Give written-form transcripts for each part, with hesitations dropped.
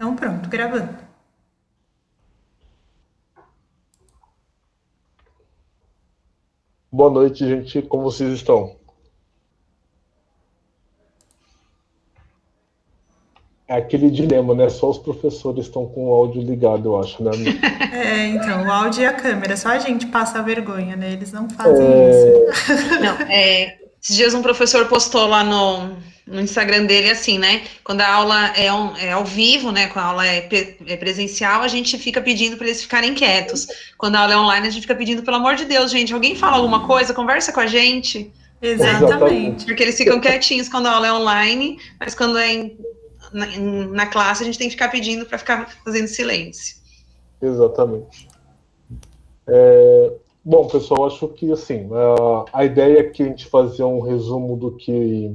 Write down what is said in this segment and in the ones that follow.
Então pronto, gravando. Boa noite, gente. Como vocês estão? É aquele dilema, né? Só os professores estão com o áudio ligado, eu acho, né, amigo? É, então, o áudio e a câmera, só a gente passa a vergonha, né? Eles não fazem isso. É, Não, esses dias um professor postou lá no Instagram dele assim, né? Quando a aula é ao vivo, né? Quando a aula é presencial, a gente fica pedindo para eles ficarem quietos. Quando a aula é online, a gente fica pedindo, pelo amor de Deus, gente, alguém fala alguma coisa, conversa com a gente, né? Exatamente. exatamente, Porque eles ficam quietinhos quando a aula é online, mas quando na classe a gente tem que ficar pedindo para ficar fazendo silêncio. exatamente. Bom, pessoal, acho que assim, a ideia é que a gente fazer um resumo do que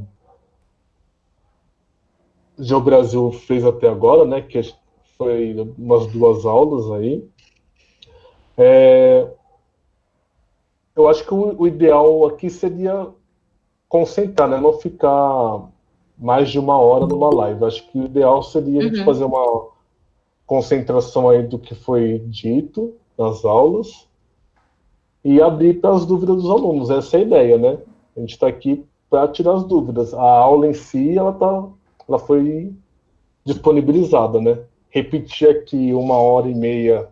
o GeoBrasil fez até agora, né? Que foi umas duas aulas aí. Eu acho que o ideal aqui seria concentrar, né? Não ficar mais de uma hora numa live. Acho que o ideal seria a gente Uhum. fazer uma concentração aí do que foi dito nas aulas e abrir para as dúvidas dos alunos. Essa é a ideia, né? A gente está aqui para tirar as dúvidas. A aula em si, ela foi disponibilizada, né? Repetir aqui uma hora e meia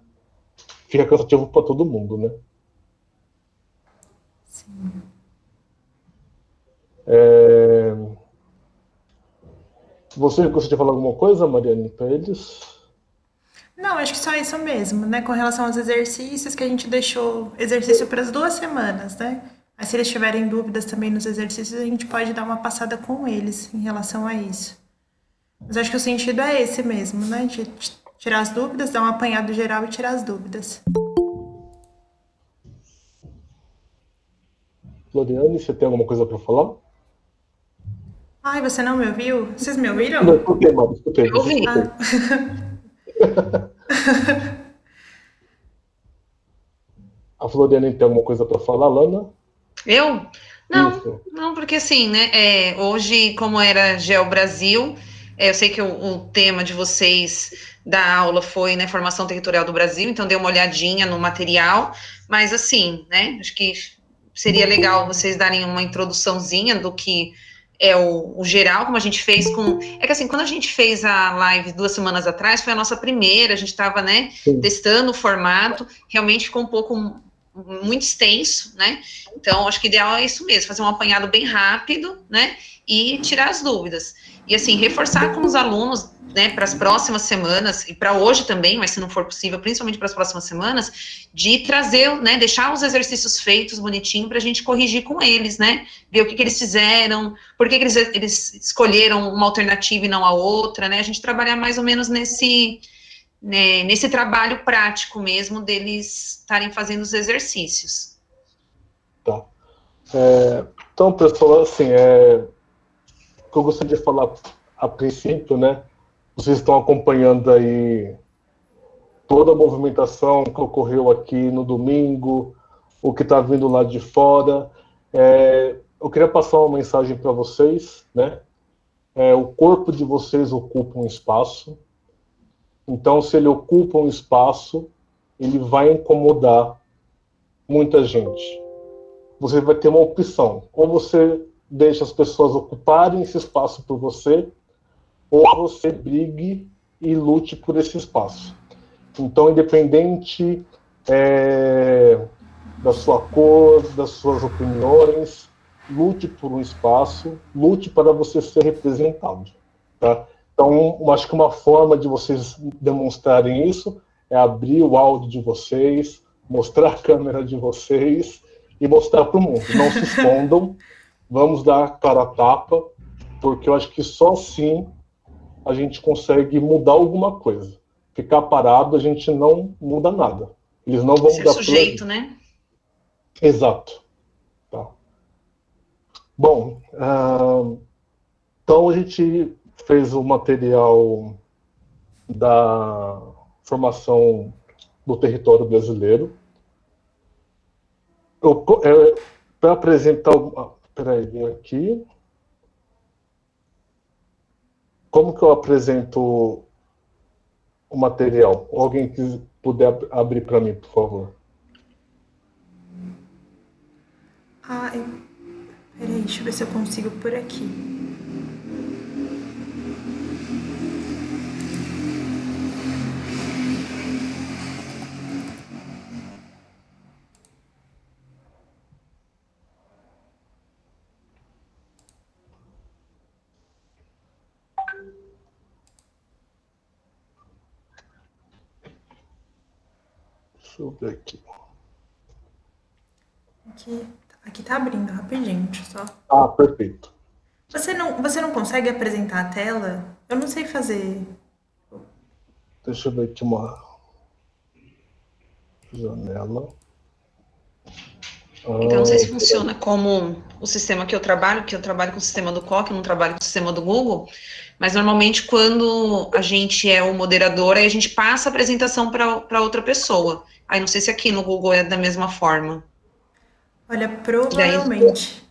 fica cansativo para todo mundo, né? Você gostaria de falar alguma coisa, Mariane, para eles? Não, acho que só isso mesmo, né? Com relação aos exercícios que a gente deixou exercício para as 2 semanas, né? Mas se eles tiverem dúvidas também nos exercícios, a gente pode dar uma passada com eles em relação a isso. Mas acho que o sentido é esse mesmo, né? De tirar as dúvidas, dar um apanhado geral e tirar as dúvidas. Floriane, você tem alguma coisa para falar? Ai, você não me ouviu? Vocês me Não, ouviram? escutei, Mari, escutei, Eu você ouvi. escutei. Ah, A Floriane tem alguma coisa para falar, Lana? Eu? Não, Isso. não, porque assim, né? Hoje, como era Geo Brasil, eu sei que o tema de vocês da aula foi, né, formação territorial do Brasil, então dei uma olhadinha no material, mas assim, né? Acho que seria legal vocês darem uma introduçãozinha do que é o geral, como a gente fez com. É que assim, quando a gente fez a live 2 semanas atrás, foi a nossa primeira, a gente estava, né, Sim. testando o formato, realmente ficou um pouco muito extenso, né? Então, acho que o ideal é isso mesmo, fazer um apanhado bem rápido, né? E tirar as dúvidas. E, assim, reforçar com os alunos, né, para as próximas semanas, e para hoje também, mas se não for possível, principalmente para as próximas semanas, de trazer, né, deixar os exercícios feitos bonitinho para a gente corrigir com eles, né? Ver o que eles fizeram, por que eles escolheram uma alternativa e não a outra, né? A gente trabalhar mais ou menos nesse trabalho prático mesmo deles estarem fazendo os exercícios. Tá. Então, pessoal, assim, o que eu gostaria de falar a princípio, né? Vocês estão acompanhando aí toda a movimentação que ocorreu aqui no domingo, o que está vindo lá de fora. Eu queria passar uma mensagem para vocês, né? O corpo de vocês ocupa um espaço, então se ele ocupa um espaço, ele vai incomodar muita gente. Você vai ter uma opção: ou você deixa as pessoas ocuparem esse espaço por você, ou você brigue e lute por esse espaço. Então, independente da sua cor, das suas opiniões, lute por um espaço, lute para você ser representado. Tá? Então, eu acho que uma forma de vocês demonstrarem isso é abrir o áudio de vocês, mostrar a câmera de vocês e mostrar para o mundo. Não se escondam, vamos dar cara a tapa, porque eu acho que só assim a gente consegue mudar alguma coisa. Ficar parado, a gente não muda nada. Eles não vão Ser mudar por aí. sujeito, né? Exato. Tá. Bom, então a gente fez o material da formação do território brasileiro. Para apresentar. Peraí, vem aqui. Como que eu apresento o material? Ou alguém que puder abrir para mim, por favor. Peraí, deixa eu ver se eu consigo por aqui. Deixa eu ver aqui. Aqui tá abrindo rapidinho, deixa eu só. Ah, perfeito. Você não consegue apresentar a tela? Eu não sei fazer. Deixa eu ver aqui uma janela. Então, não sei se funciona como o sistema que eu trabalho com o sistema do COC, eu não trabalho com o sistema do Google, mas normalmente quando a gente é o moderador, aí a gente passa a apresentação para outra pessoa. Aí não sei se aqui no Google é da mesma forma. Olha, provavelmente.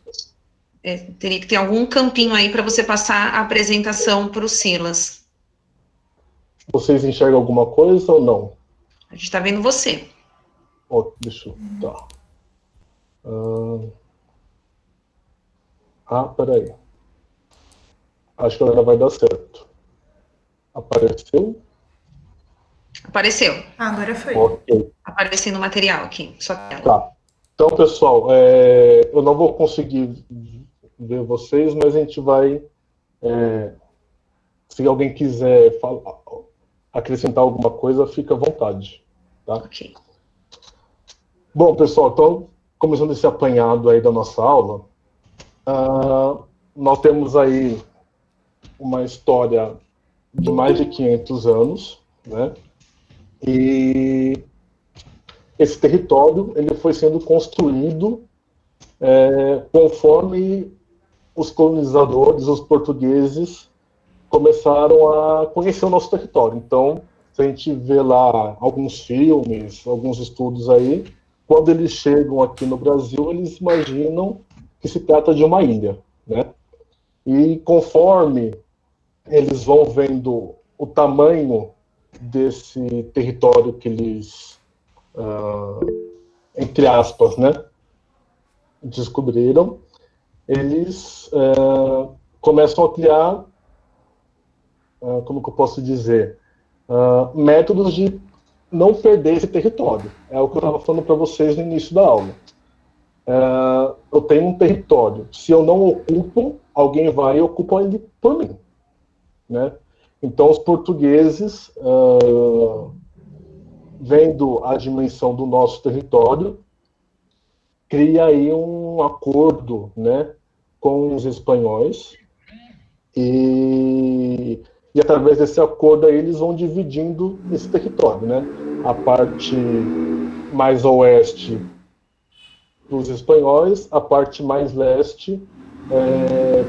Teria que ter algum campinho aí para você passar a apresentação para o Silas. Vocês enxergam alguma coisa ou não? A gente está vendo você. Oh, deixa eu... Tá. Peraí. Acho que agora vai dar certo. Apareceu? Apareceu. Agora foi. Ok. Aparecendo o material aqui, sua tela. Tá. Então, pessoal, eu não vou conseguir ver vocês, mas a gente vai... se alguém quiser acrescentar alguma coisa, fica à vontade. Tá? Ok. Bom, pessoal, então, começando esse apanhado aí da nossa aula, nós temos aí uma história de mais de 500 anos, né? E esse território ele foi sendo construído conforme os colonizadores, os portugueses, começaram a conhecer o nosso território. Então, se a gente vê lá alguns filmes, alguns estudos aí, quando eles chegam aqui no Brasil, eles imaginam que se trata de uma ilha, né? E conforme eles vão vendo o tamanho desse território que eles, entre aspas, né, descobriram, eles começam a criar, como que eu posso dizer, métodos de não perder esse território. É o que eu estava falando para vocês no início da aula. Eu tenho um território. Se eu não ocupo, alguém vai e ocupa ele por mim, né? Então, os portugueses, vendo a dimensão do nosso território, cria aí um acordo, né, com os espanhóis e através desse acordo aí, eles vão dividindo esse território, né? A parte mais oeste dos espanhóis, a parte mais leste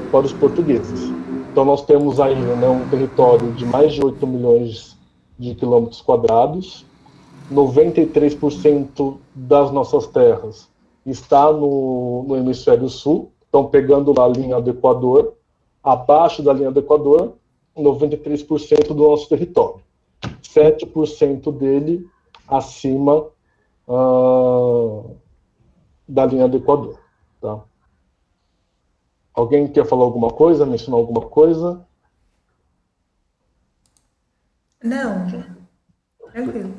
para os portugueses. Então nós temos aí, né, um território de mais de 8 milhões de quilômetros quadrados, 93% das nossas terras está no hemisfério sul, então pegando lá a linha do Equador, abaixo da linha do Equador, 93% do nosso território. 7% dele acima da linha do Equador. Tá? Alguém quer falar alguma coisa, mencionar alguma coisa? Não. Tranquilo.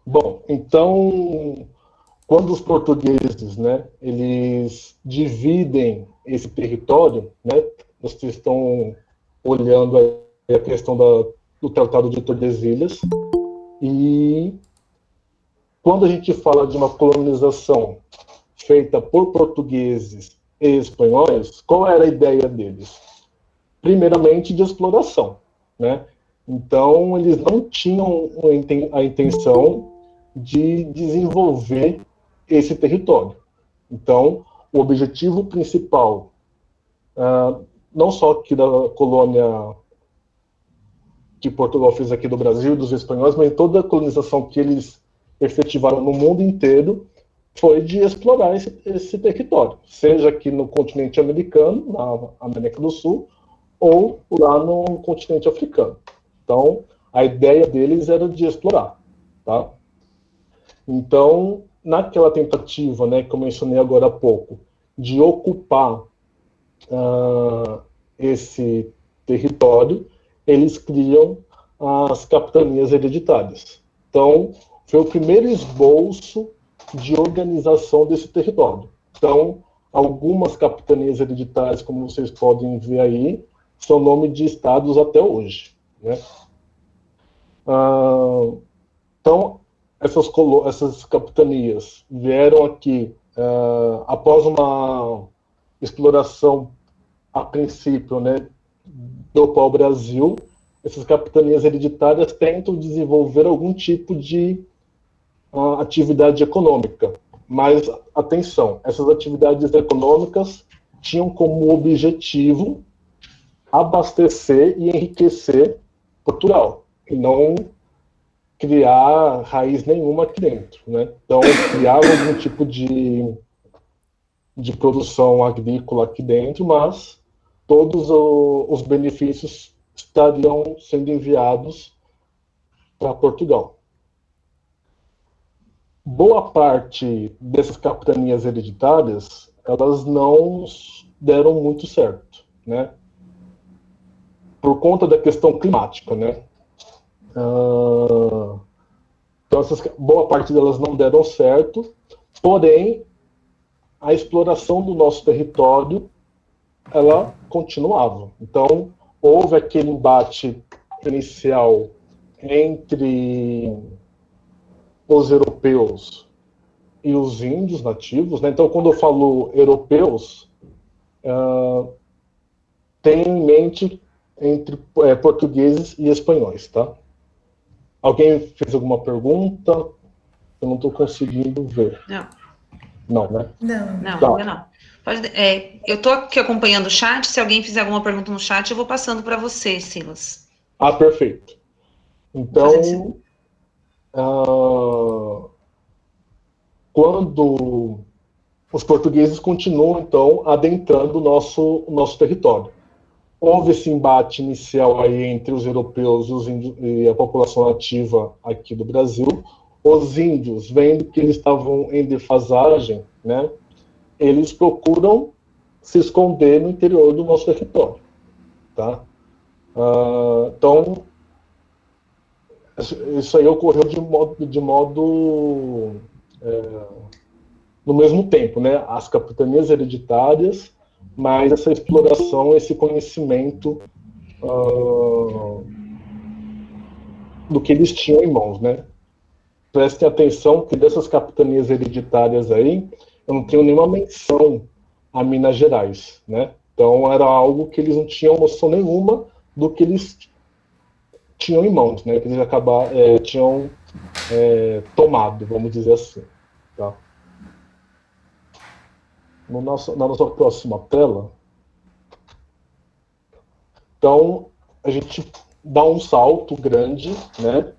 Bom, então, quando os portugueses, né, eles dividem esse território, né, vocês estão olhando a questão do Tratado de Tordesilhas, e quando a gente fala de uma colonização feita por portugueses e espanhóis, qual era a ideia deles? Primeiramente, de exploração, né? Então, eles não tinham a intenção de desenvolver esse território. Então, o objetivo principal, não só aqui da colônia que Portugal fez aqui do Brasil, dos espanhóis, mas em toda a colonização que eles efetivaram no mundo inteiro, foi de explorar esse território, seja aqui no continente americano, na América do Sul, ou lá no continente africano. Então, a ideia deles era de explorar, tá? Então, naquela tentativa, né, que eu mencionei agora há pouco, de ocupar esse território, eles criam as capitanias hereditárias. Então, foi o primeiro esboço de organização desse território. Então, algumas capitanias hereditárias, como vocês podem ver aí, são nome de estados até hoje, né? Então, essas capitanias vieram aqui após uma exploração, a princípio, né, do pau-brasil. Essas capitanias hereditárias tentam desenvolver algum tipo de atividade econômica. Mas, atenção, essas atividades econômicas tinham como objetivo abastecer e enriquecer Portugal, e não criar raiz nenhuma aqui dentro, né? Então, criava algum tipo de produção agrícola aqui dentro, mas todos os benefícios estariam sendo enviados para Portugal. Boa parte dessas capitanias hereditárias, elas não deram muito certo, né? Por conta da questão climática, né? Então, boa parte delas não deram certo, porém, a exploração do nosso território, ela continuava. Então, houve aquele embate inicial entre os europeus e os índios nativos, né? Então, quando eu falo europeus, tenho em mente entre portugueses e espanhóis, tá? Alguém fez alguma pergunta? Eu não estou conseguindo ver. Não. Não, né? Não, tá. ainda não. Eu estou aqui acompanhando o chat. Se alguém fizer alguma pergunta no chat, eu vou passando para você, Silas. Perfeito. Então, quando os portugueses continuam, então, adentrando o nosso território. Houve esse embate inicial aí entre os europeus e, os índios, e a população nativa aqui do Brasil. Os índios, vendo que eles estavam em defasagem, né, eles procuram se esconder no interior do nosso território, tá? Então, isso aí ocorreu de modo no mesmo tempo, né? As capitanias hereditárias, mas essa exploração, esse conhecimento do que eles tinham em mãos, né? Prestem atenção que dessas capitanias hereditárias aí, eu não tenho nenhuma menção a Minas Gerais, né? Então era algo que eles não tinham noção nenhuma do que eles tinham em mãos, né? Que eles tinham tomado, vamos dizer assim, tá? Na nossa próxima tela, então a gente dá um salto grande, né?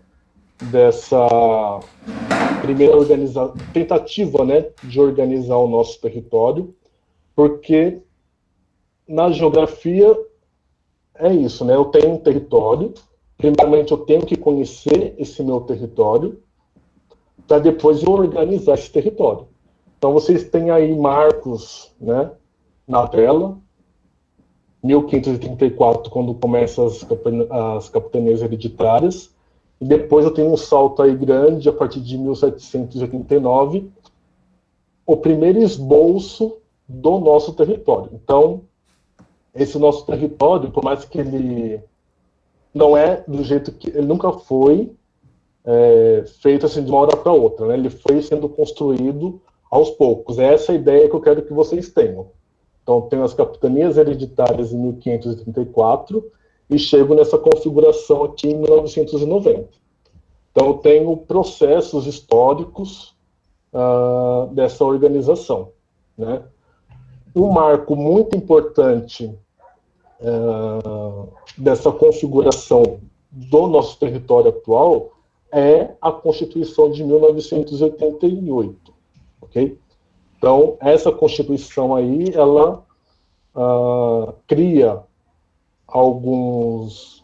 Dessa primeira tentativa, né, de organizar o nosso território, porque na geografia é isso, né? Eu tenho um território, primeiramente eu tenho que conhecer esse meu território, para depois eu organizar esse território. Então vocês têm aí marcos, né, na tela, 1534, quando começam as capitanias hereditárias, e depois eu tenho um salto aí grande, a partir de 1789, o primeiro esboço do nosso território. Então, esse nosso território, por mais que ele não é do jeito que... Ele nunca foi feito assim de uma hora para outra, né? Ele foi sendo construído aos poucos. É essa a ideia que eu quero que vocês tenham. Então, tenho as capitanias hereditárias em 1534 e chego nessa configuração aqui em 1990. Então, eu tenho processos históricos dessa organização, né? Um marco muito importante dessa configuração do nosso território atual é a Constituição de 1988, ok? Então, essa Constituição aí, ela cria alguns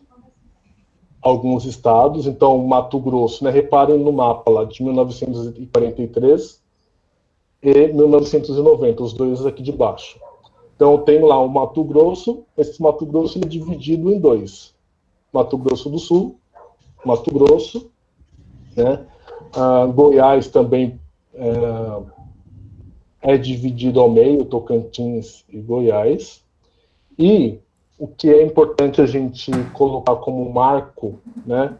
estados. Então, Mato Grosso, né? Reparem no mapa lá de 1943 e 1990, os dois aqui de baixo. Então, eu tenho lá o Mato Grosso. Esse Mato Grosso ele é dividido em dois: Mato Grosso do Sul, Mato Grosso, né? Goiás também é dividido ao meio, Tocantins e Goiás. E o que é importante a gente colocar como marco, né,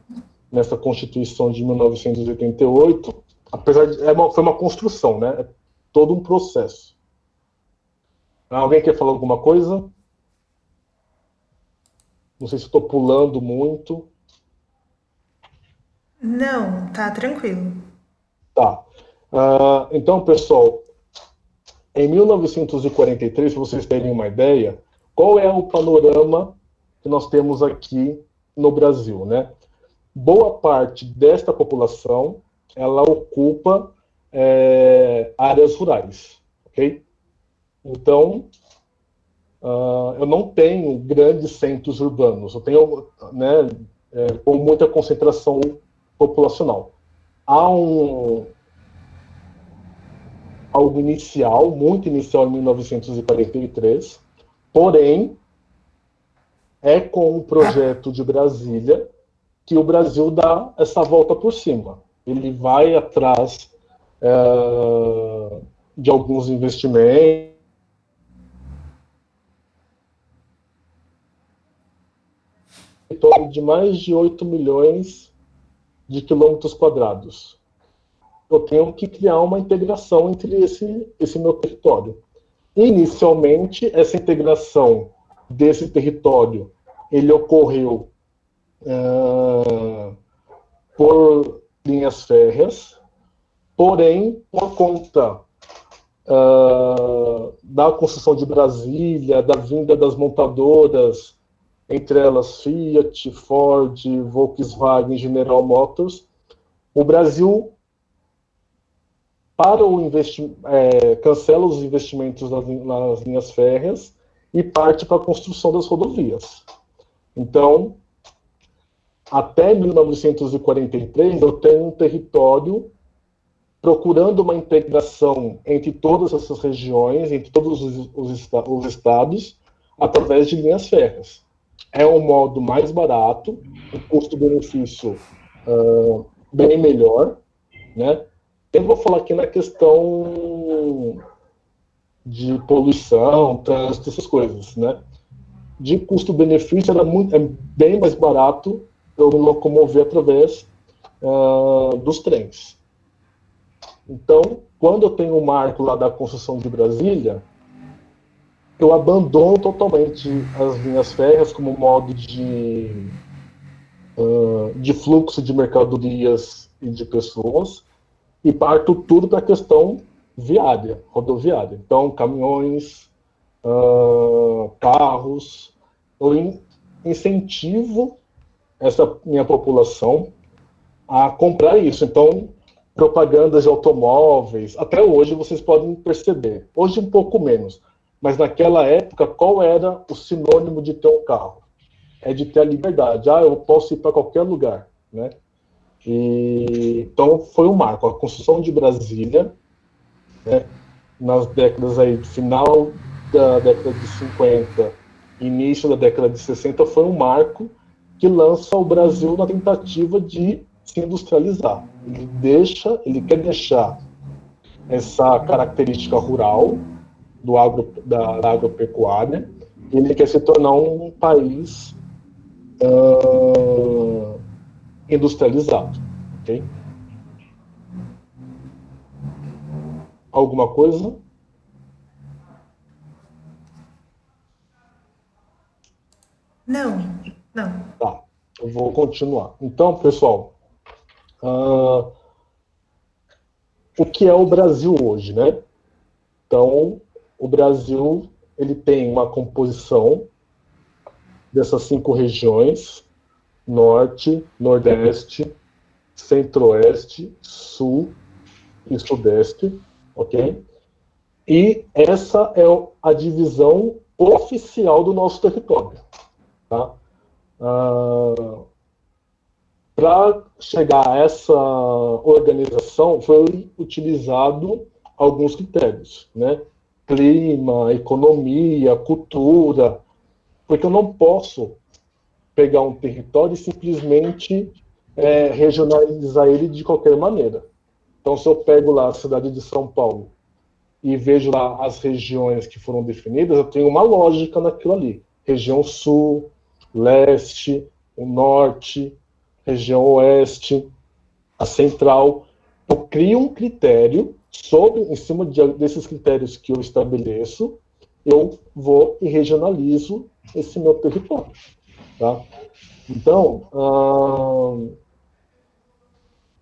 nessa Constituição de 1988, apesar de foi uma construção, né, é todo um processo. Alguém quer falar alguma coisa? Não sei se estou pulando muito. Não, tá tranquilo. Tá. Então, pessoal, em 1943, para vocês terem uma ideia, qual é o panorama que nós temos aqui no Brasil, né? Boa parte desta população, ela ocupa áreas rurais, ok? Então, eu não tenho grandes centros urbanos, eu tenho, né, com muita concentração populacional. Há algo inicial, muito inicial em 1943, porém, é com o projeto de Brasília que o Brasil dá essa volta por cima. Ele vai atrás de alguns investimentos, em torno de mais de 8 milhões de quilômetros quadrados. Eu tenho que criar uma integração entre esse meu território. Inicialmente, essa integração desse território, ele ocorreu por linhas férreas, porém, por conta da construção de Brasília, da vinda das montadoras, entre elas Fiat, Ford, Volkswagen, General Motors, o Brasil cancela os investimentos nas linhas férreas e parte para a construção das rodovias. Então, até 1943, eu tenho um território procurando uma integração entre todas essas regiões, entre todos os estados, através de linhas férreas. É um modo mais barato, o custo-benefício bem melhor, né? Eu vou falar aqui na questão de poluição, trânsito, essas coisas, né? De custo-benefício é bem mais barato eu me locomover através dos trens. Então, quando eu tenho o marco lá da construção de Brasília, eu abandono totalmente as linhas férreas como modo de fluxo de mercadorias e de pessoas, e parto tudo para a questão viária, rodoviária. Então, caminhões, carros. Eu incentivo essa minha população a comprar isso. Então, propagandas de automóveis, até hoje vocês podem perceber. Hoje um pouco menos, mas naquela época, qual era o sinônimo de ter um carro? É de ter a liberdade. Eu posso ir para qualquer lugar, né? Então foi um marco. A construção de Brasília, né, nas décadas aí, final da década de 50, início da década de 60, foi um marco que lança o Brasil na tentativa de se industrializar. Ele quer deixar essa característica rural da agropecuária, e ele quer se tornar um país industrializado, ok? Alguma coisa? Não. Tá, eu vou continuar. Então, pessoal, o que é o Brasil hoje, né? Então, o Brasil, ele tem uma composição dessas 5 regiões: Norte, Nordeste, Centro-Oeste, Sul e Sudeste, ok? E essa é a divisão oficial do nosso território. Tá? Para chegar a essa organização, foi utilizado alguns critérios, né? Clima, economia, cultura, porque eu não posso pegar um território e simplesmente regionalizar ele de qualquer maneira. Então, se eu pego lá a cidade de São Paulo e vejo lá as regiões que foram definidas, eu tenho uma lógica naquilo ali. Região sul, leste, o norte, região oeste, a central. Eu crio um critério, em cima desses critérios que eu estabeleço, eu vou e regionalizo esse meu território. Tá? Então,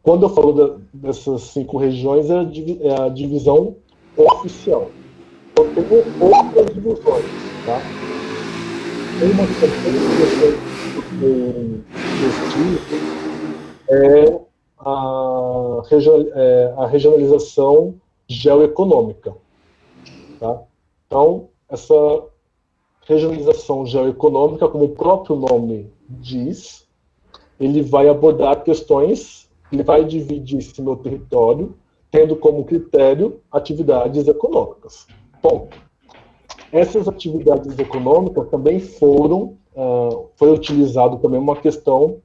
quando eu falo dessas 5 regiões, é a divisão oficial. Eu tenho outras divisões. Tá? Tem uma questão é a regionalização geoeconômica. Tá? Então, essa regionalização geoeconômica, como o próprio nome diz, ele vai abordar questões, ele vai dividir esse meu território, tendo como critério atividades econômicas. Bom, essas atividades econômicas também foi utilizado também uma questão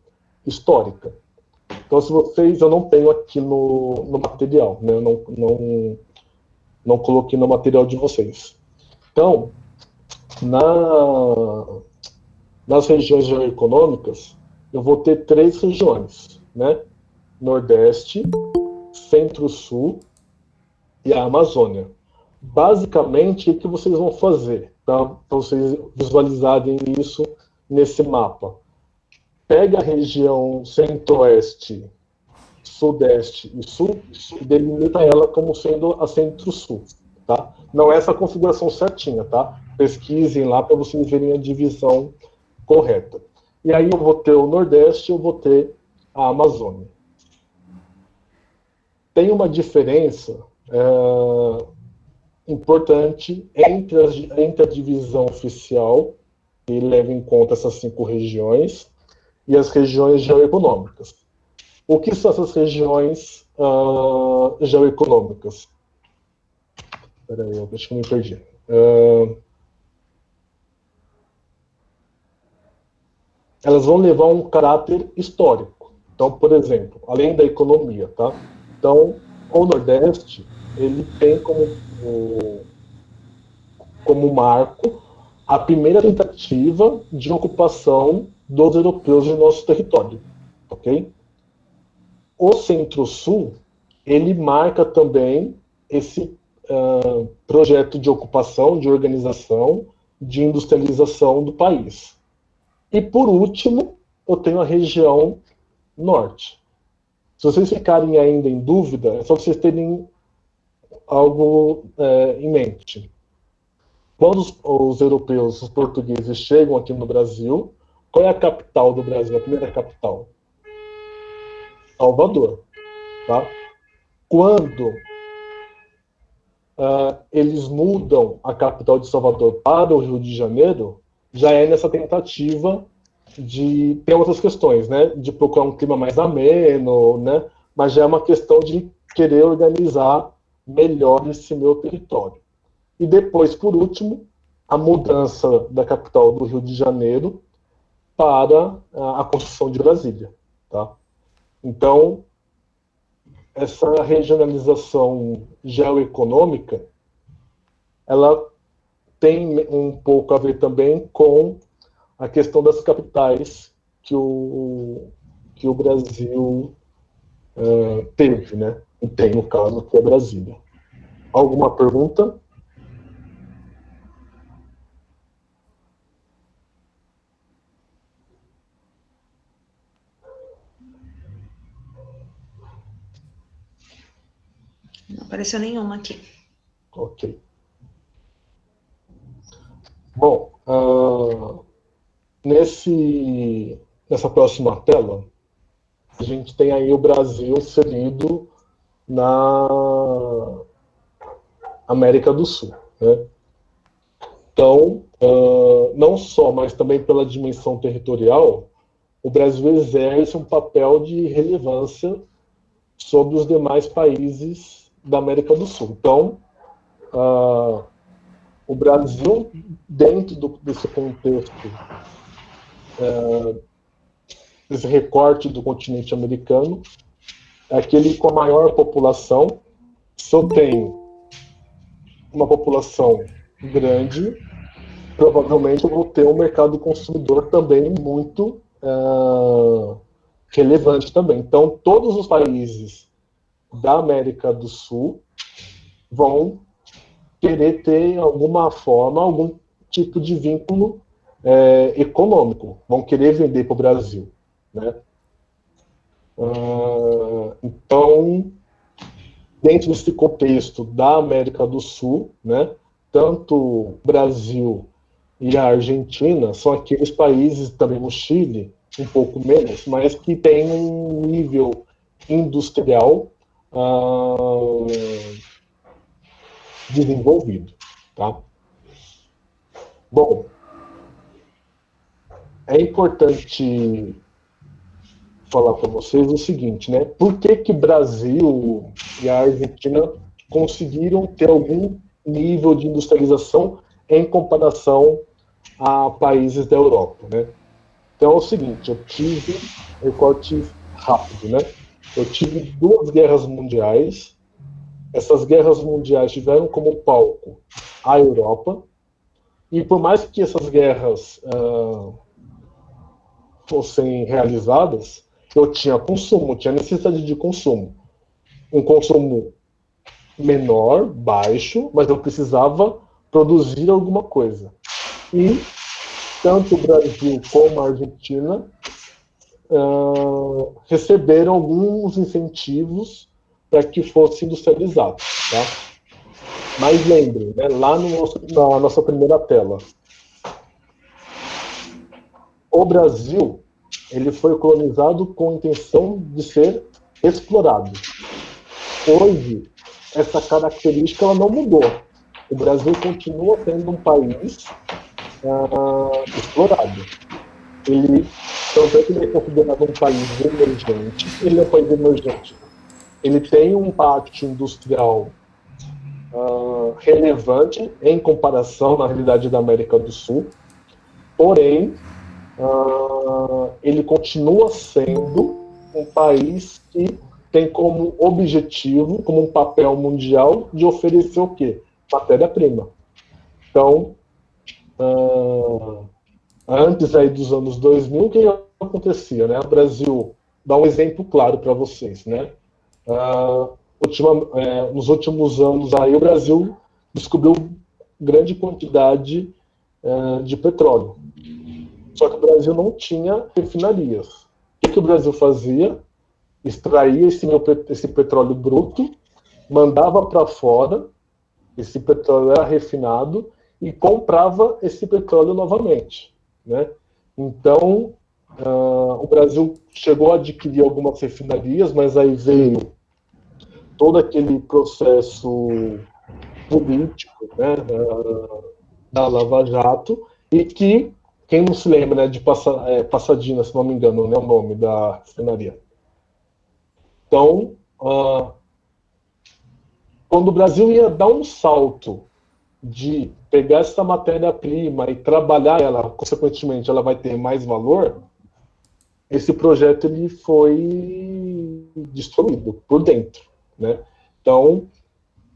histórica. Então, se vocês, eu não tenho aqui no material, né? Eu não coloquei no material de vocês. Então, nas regiões geoeconômicas, eu vou ter 3 regiões, né? Nordeste, Centro-Sul e a Amazônia. Basicamente, o que vocês vão fazer, tá? Para vocês visualizarem isso nesse mapa? Pega a região Centro-Oeste, Sudeste e Sul e delimita ela como sendo a Centro-Sul. Tá? Não é essa configuração certinha, tá? Pesquisem lá para vocês verem a divisão correta. E aí eu vou ter o Nordeste e eu vou ter a Amazônia. Tem uma diferença importante entre a divisão oficial, que leva em conta essas 5 regiões, e as regiões geoeconômicas. O que são essas regiões geoeconômicas? Espera aí, acho que eu me perdi. Elas vão levar um caráter histórico. Então, por exemplo, além da economia, tá? Então, o Nordeste, ele tem como marco a primeira tentativa de ocupação dos europeus no nosso território, ok? O Centro-Sul, ele marca também esse projeto de ocupação, de organização, de industrialização do país. E, por último, eu tenho a região Norte. Se vocês ficarem ainda em dúvida, é só vocês terem algo em mente. Quando os europeus, os portugueses, chegam aqui no Brasil, qual é a capital do Brasil, a primeira capital? Salvador. Tá? Quando eles mudam a capital de Salvador para o Rio de Janeiro, já é nessa tentativa de ter outras questões, né? De procurar um clima mais ameno, né? Mas já é uma questão de querer organizar melhor esse meu território. E depois, por último, a mudança da capital do Rio de Janeiro para a construção de Brasília. Tá? Então, essa regionalização geoeconômica, ela tem um pouco a ver também com a questão das capitais que o Brasil teve, né? E tem, no caso, que é Brasília. Alguma pergunta? Não apareceu nenhuma aqui. Ok. Bom, nessa próxima tela, a gente tem aí o Brasil inserido na América do Sul. Né? Então, não só, mas também pela dimensão territorial, o Brasil exerce um papel de relevância sobre os demais países da América do Sul. Então, o Brasil, dentro desse contexto, esse recorte do continente americano, é aquele com a maior população. Se eu tenho uma população grande, provavelmente eu vou ter um mercado consumidor também muito relevante também. Então, todos os países da América do Sul vão querer ter alguma forma, algum tipo de vínculo econômico, vão querer vender para o Brasil, né? Então, dentro desse contexto da América do Sul, né, tanto o Brasil e a Argentina são aqueles países, também o Chile, um pouco menos, mas que tem um nível industrial desenvolvido, tá? Bom, é importante falar para vocês o seguinte, né? Por que Brasil e a Argentina conseguiram ter algum nível de industrialização em comparação a países da Europa, né? Então é o seguinte, eu tive recorte rápido, né? Eu tive 2 guerras mundiais. Essas guerras mundiais tiveram como palco a Europa, e por mais que essas guerras fossem realizadas, eu tinha consumo, tinha necessidade de consumo. Um consumo menor, baixo, mas eu precisava produzir alguma coisa. E tanto o Brasil como a Argentina receberam alguns incentivos para que fosse industrializado, tá? Mas lembrem, né, lá na nossa primeira tela, o Brasil ele foi colonizado com a intenção de ser explorado. Hoje, essa característica ela não mudou. O Brasil continua sendo um país explorado. Tanto é que ele é considerado um país emergente. Ele é um país emergente. Ele tem um pátio industrial relevante em comparação, na realidade, da América do Sul. Porém, ele continua sendo um país que tem como objetivo, como um papel mundial, de oferecer o quê? Matéria-prima. Então, antes aí dos anos 2000, o que acontecia, né? O Brasil, dá um exemplo claro para vocês, né? Nos últimos anos aí, o Brasil descobriu grande quantidade de petróleo. Só que o Brasil não tinha refinarias. O que o Brasil fazia? Extraía esse petróleo bruto, mandava para fora, esse petróleo era refinado e comprava esse petróleo novamente, né? Então, o Brasil chegou a adquirir algumas refinarias, mas aí veio todo aquele processo político, né, da Lava Jato, e que, quem não se lembra, né, de Passadina, se não me engano, né, o nome da refinaria. Então, quando o Brasil ia dar um salto de pegar essa matéria-prima e trabalhar ela, consequentemente ela vai ter mais valor, esse projeto ele foi destruído por dentro, né? Então,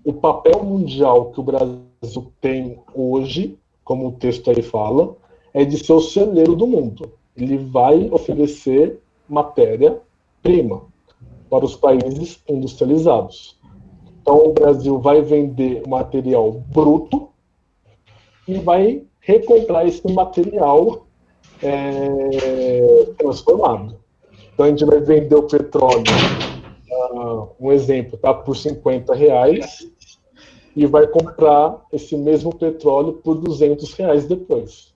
o papel mundial que o Brasil tem hoje, como o texto aí fala, é de ser o celeiro do mundo. Ele vai oferecer matéria-prima para os países industrializados. Então, o Brasil vai vender material bruto e vai recomprar esse material transformado. Então, a gente vai vender o petróleo, um exemplo, tá, por R$50 e vai comprar esse mesmo petróleo por R$200 depois,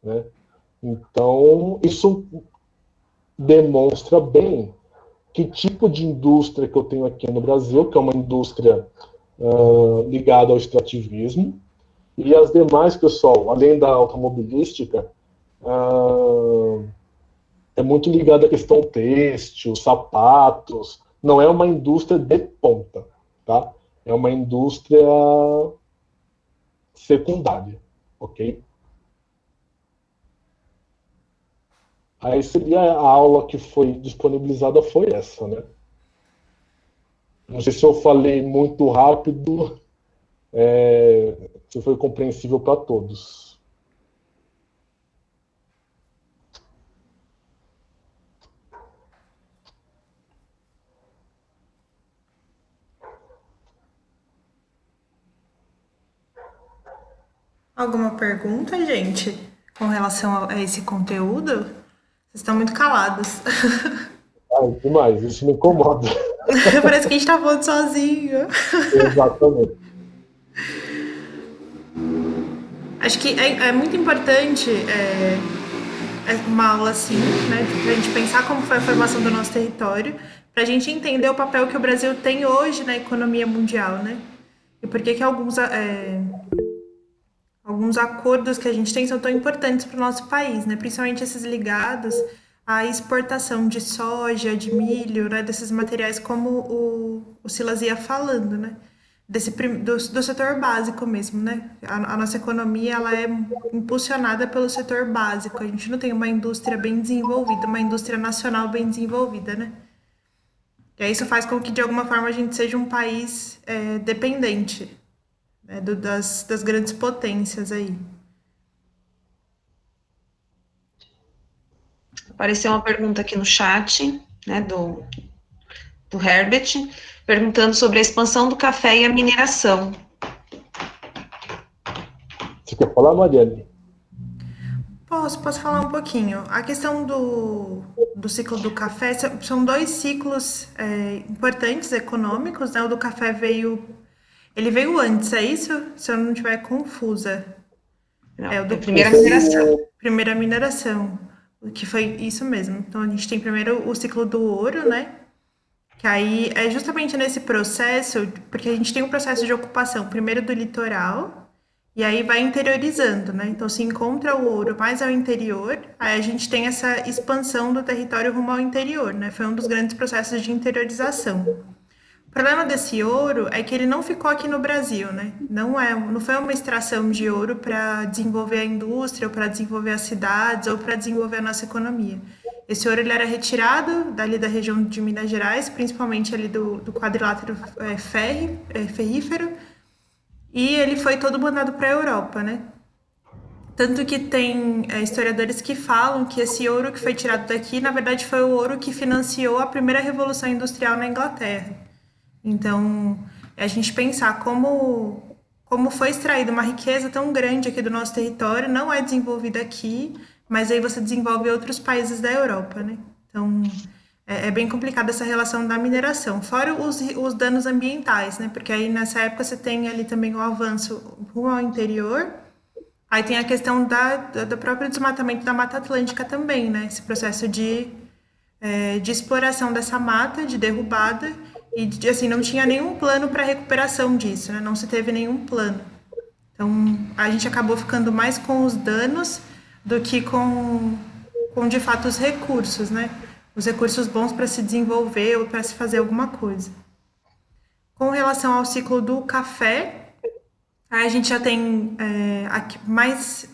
né? Então, isso demonstra bem que tipo de indústria que eu tenho aqui no Brasil, que é uma indústria ligada ao extrativismo, E as demais, pessoal, além da automobilística, é muito ligada à questão têxtil, sapatos. Não é uma indústria de ponta, tá? É uma indústria secundária, ok? Aí seria a aula que foi disponibilizada foi essa, né? Não sei se eu falei muito rápido, se foi compreensível para todos. Alguma pergunta, gente, com relação a esse conteúdo? Vocês estão muito calados. Demais, isso me incomoda. Parece que a gente tá falando sozinho. Exatamente. Acho que é muito importante uma aula assim, né, para a gente pensar como foi a formação do nosso território, para a gente entender o papel que o Brasil tem hoje na economia mundial, né? E por que alguns acordos que a gente tem são tão importantes para o nosso país, né? Principalmente esses ligados à exportação de soja, de milho, né? Desses materiais como o Silas ia falando, né? Do setor básico mesmo, né? A nossa economia, ela é impulsionada pelo setor básico. A gente não tem uma indústria bem desenvolvida, uma indústria nacional bem desenvolvida, né? E aí isso faz com que, de alguma forma, a gente seja um país dependente, né, das grandes potências aí. Apareceu uma pergunta aqui no chat, né, do Herbert, perguntando sobre a expansão do café e a mineração. Você quer falar, Mariane? Posso falar um pouquinho. A questão do ciclo do café, são dois ciclos importantes econômicos, né? O do café ele veio antes, é isso? Se eu não estiver confusa. Não, É o do primeira mineração. primeira mineração, que foi isso mesmo. Então a gente tem primeiro o ciclo do ouro, né? Que aí é justamente nesse processo, porque a gente tem um processo de ocupação, primeiro do litoral, e aí vai interiorizando, né? Então se encontra o ouro mais ao interior, aí a gente tem essa expansão do território rumo ao interior, né? Foi um dos grandes processos de interiorização. O problema desse ouro é que ele não ficou aqui no Brasil, né? Não foi uma extração de ouro para desenvolver a indústria, ou para desenvolver as cidades, ou para desenvolver a nossa economia. Esse ouro ele era retirado dali da região de Minas Gerais, principalmente ali do quadrilátero ferrífero, e ele foi todo mandado para a Europa, né? Tanto que tem historiadores que falam que esse ouro que foi tirado daqui, na verdade, foi o ouro que financiou a primeira revolução industrial na Inglaterra. Então, a gente pensar como foi extraída uma riqueza tão grande aqui do nosso território, não é desenvolvida aqui, mas aí você desenvolve outros países da Europa, né? Então, é bem complicada essa relação da mineração, fora os danos ambientais, né? Porque aí nessa época você tem ali também o avanço rumo ao interior, aí tem a questão do próprio desmatamento da Mata Atlântica também, né? Esse processo de exploração dessa mata, de derrubada, e assim, não tinha nenhum plano para recuperação disso, né? Não se teve nenhum plano. Então, a gente acabou ficando mais com os danos do que com de fato, os recursos, né? Os recursos bons para se desenvolver ou para se fazer alguma coisa. Com relação ao ciclo do café, a gente já tem aqui, mais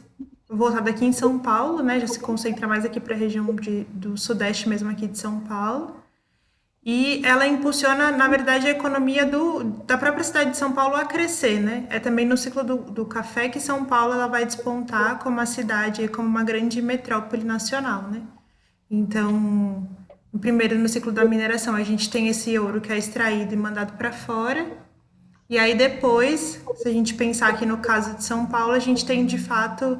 voltado aqui em São Paulo, né? Já se concentra mais aqui para a região do sudeste mesmo aqui de São Paulo. E ela impulsiona, na verdade, a economia da própria cidade de São Paulo a crescer, né? É também no ciclo do café que São Paulo ela vai despontar como a cidade, como uma grande metrópole nacional, né? Então, primeiro no ciclo da mineração, a gente tem esse ouro que é extraído e mandado para fora. E aí depois, se a gente pensar aqui no caso de São Paulo, a gente tem de fato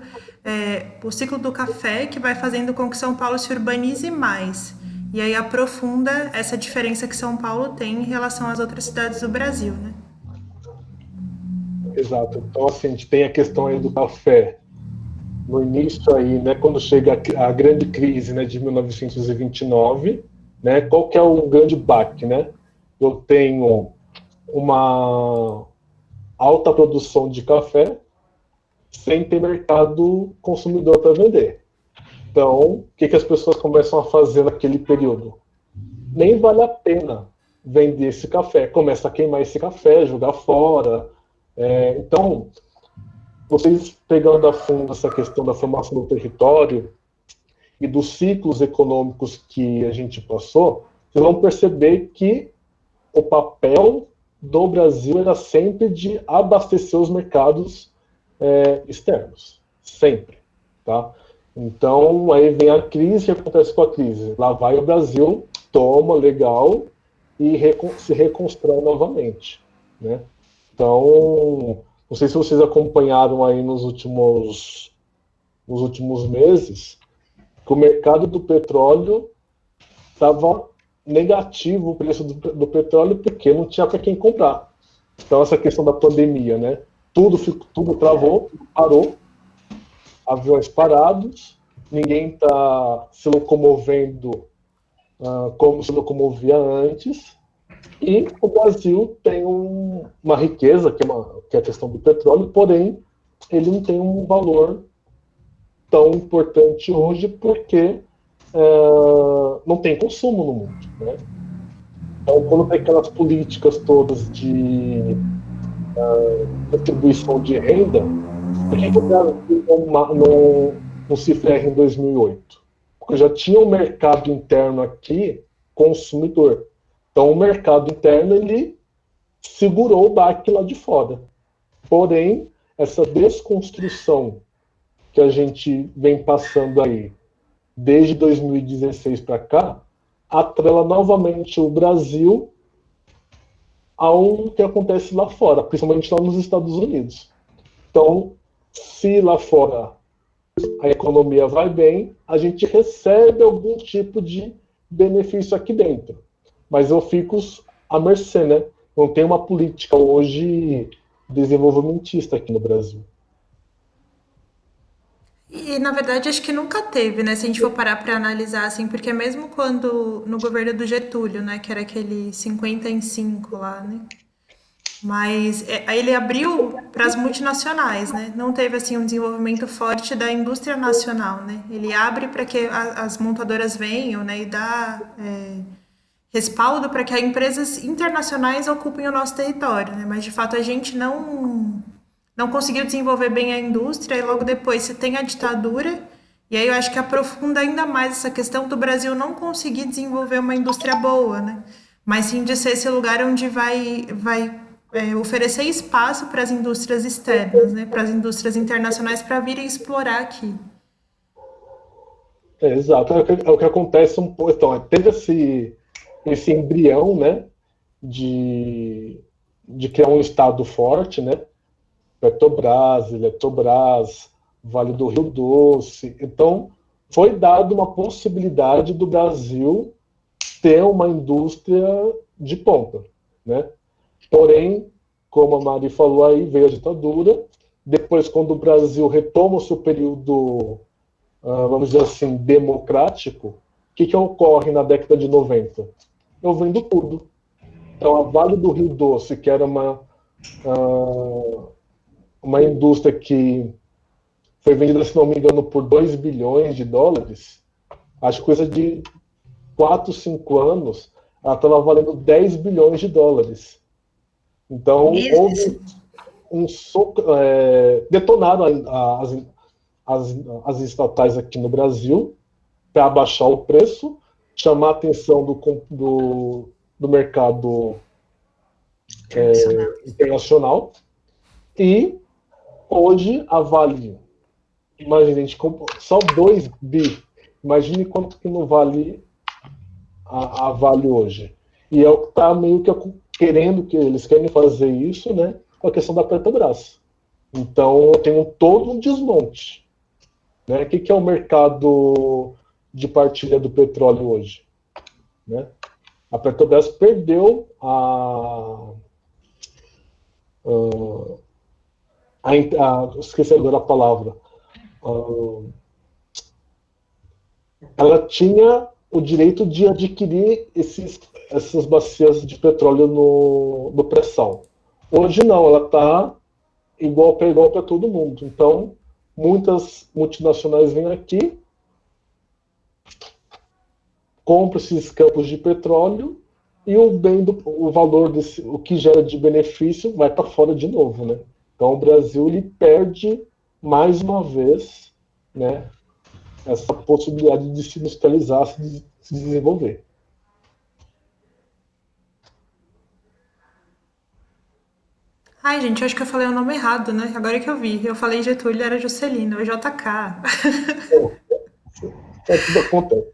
o ciclo do café que vai fazendo com que São Paulo se urbanize mais. E aí aprofunda essa diferença que São Paulo tem em relação às outras cidades do Brasil, né? Exato. Então, assim, a gente tem a questão aí do café no início aí, né, quando chega a grande crise, né, de 1929, né, qual que é o grande baque, né? Eu tenho uma alta produção de café, sem ter mercado consumidor para vender. Então, o que as pessoas começam a fazer naquele período? Nem vale a pena vender esse café. Começa a queimar esse café, jogar fora. Então, vocês pegando a fundo essa questão da formação do território e dos ciclos econômicos que a gente passou, vocês vão perceber que o papel do Brasil era sempre de abastecer os mercados externos. Sempre. Tá? Então, aí vem a crise, o que acontece com a crise? Lá vai o Brasil, toma, legal, e se reconstrói novamente. Né? Então, não sei se vocês acompanharam aí nos últimos meses, que o mercado do petróleo estava negativo, o preço do petróleo, porque não tinha para quem comprar. Então, essa questão da pandemia, né? Tudo travou, parou, aviões parados, ninguém está se locomovendo como se locomovia antes, e o Brasil tem uma riqueza, que é a questão do petróleo, porém, ele não tem um valor tão importante hoje, porque não tem consumo no mundo. Né? Então, quando tem aquelas políticas todas de distribuição de renda, por que o Brasil não se ferra em 2008? Porque já tinha um mercado interno aqui, consumidor. Então, o mercado interno, ele segurou o baque lá de fora. Porém, essa desconstrução que a gente vem passando aí, desde 2016 para cá, atrela novamente o Brasil ao que acontece lá fora, principalmente lá nos Estados Unidos. Então, se lá fora a economia vai bem, a gente recebe algum tipo de benefício aqui dentro. Mas eu fico à mercê, né? Não tem uma política hoje desenvolvimentista aqui no Brasil. E, na verdade, acho que nunca teve, né? Se a gente for parar para analisar, assim, porque mesmo quando, no governo do Getúlio, né, que era aquele 50 em 5 lá, né? Mas aí ele abriu para as multinacionais, né? Não teve, assim, um desenvolvimento forte da indústria nacional, né? Ele abre para que as montadoras venham, né? E dá respaldo para que as empresas internacionais ocupem o nosso território, né? Mas, de fato, a gente não conseguiu desenvolver bem a indústria, e logo depois você tem a ditadura, e aí eu acho que aprofunda ainda mais essa questão do Brasil não conseguir desenvolver uma indústria boa, né? Mas sim de ser esse lugar onde vai oferecer espaço para as indústrias externas, né? Para as indústrias internacionais para virem explorar aqui. Exato, é o que acontece um pouco. Então, teve esse embrião, né, de criar um Estado forte, né? Petrobras, Eletrobras, Vale do Rio Doce. Então, foi dada uma possibilidade do Brasil ter uma indústria de ponta, né? Porém, como a Mari falou aí, veio a ditadura. Depois, quando o Brasil retoma o seu período, vamos dizer assim, democrático, o que ocorre na década de 90? Eu vendo tudo. Então, a Vale do Rio Doce, que era uma indústria que foi vendida, se não me engano, por 2 bilhões de dólares, acho que coisa de 4, 5 anos, ela estava valendo 10 bilhões de dólares. Então, houve um soco, detonaram as estatais aqui no Brasil para abaixar o preço, chamar a atenção do mercado internacional, e hoje a Vale, imagina, a gente comprou só 2 bi, imagine quanto que não vale a Vale hoje. E é o que está meio que querendo, que eles querem fazer isso, né, com a questão da Petrobras. Então, tem todo um desmonte. Né? O que é o mercado de partilha do petróleo hoje? Né? A Petrobras perdeu esqueci agora a palavra. Ela tinha o direito de adquirir essas bacias de petróleo no pré-sal. Hoje não, ela está igual para todo mundo. Então, muitas multinacionais vêm aqui, compram esses campos de petróleo e o valor o que gera de benefício vai para fora de novo, né? Então o Brasil ele perde mais uma vez, né, essa possibilidade de se industrializar, se desenvolver. Ai, gente, eu acho que eu falei o nome errado, né? Agora que eu vi. Eu falei Getúlio, era Juscelino, é JK. Tudo acontece.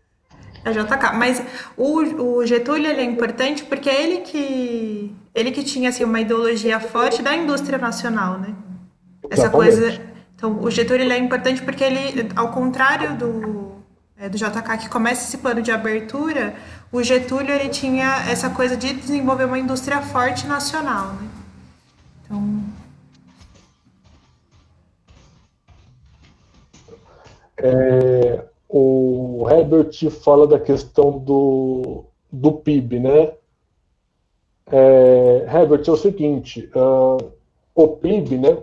É JK. Mas o Getúlio, ele é importante porque é ele que tinha, assim, uma ideologia forte da indústria nacional, né? Essa coisa... Exatamente. Então, o Getúlio, ele é importante porque ele, ao contrário do JK, que começa esse plano de abertura, o Getúlio, ele tinha essa coisa de desenvolver uma indústria forte nacional, né? Então... O Herbert fala da questão do PIB, né? Herbert, é o seguinte, o PIB, né?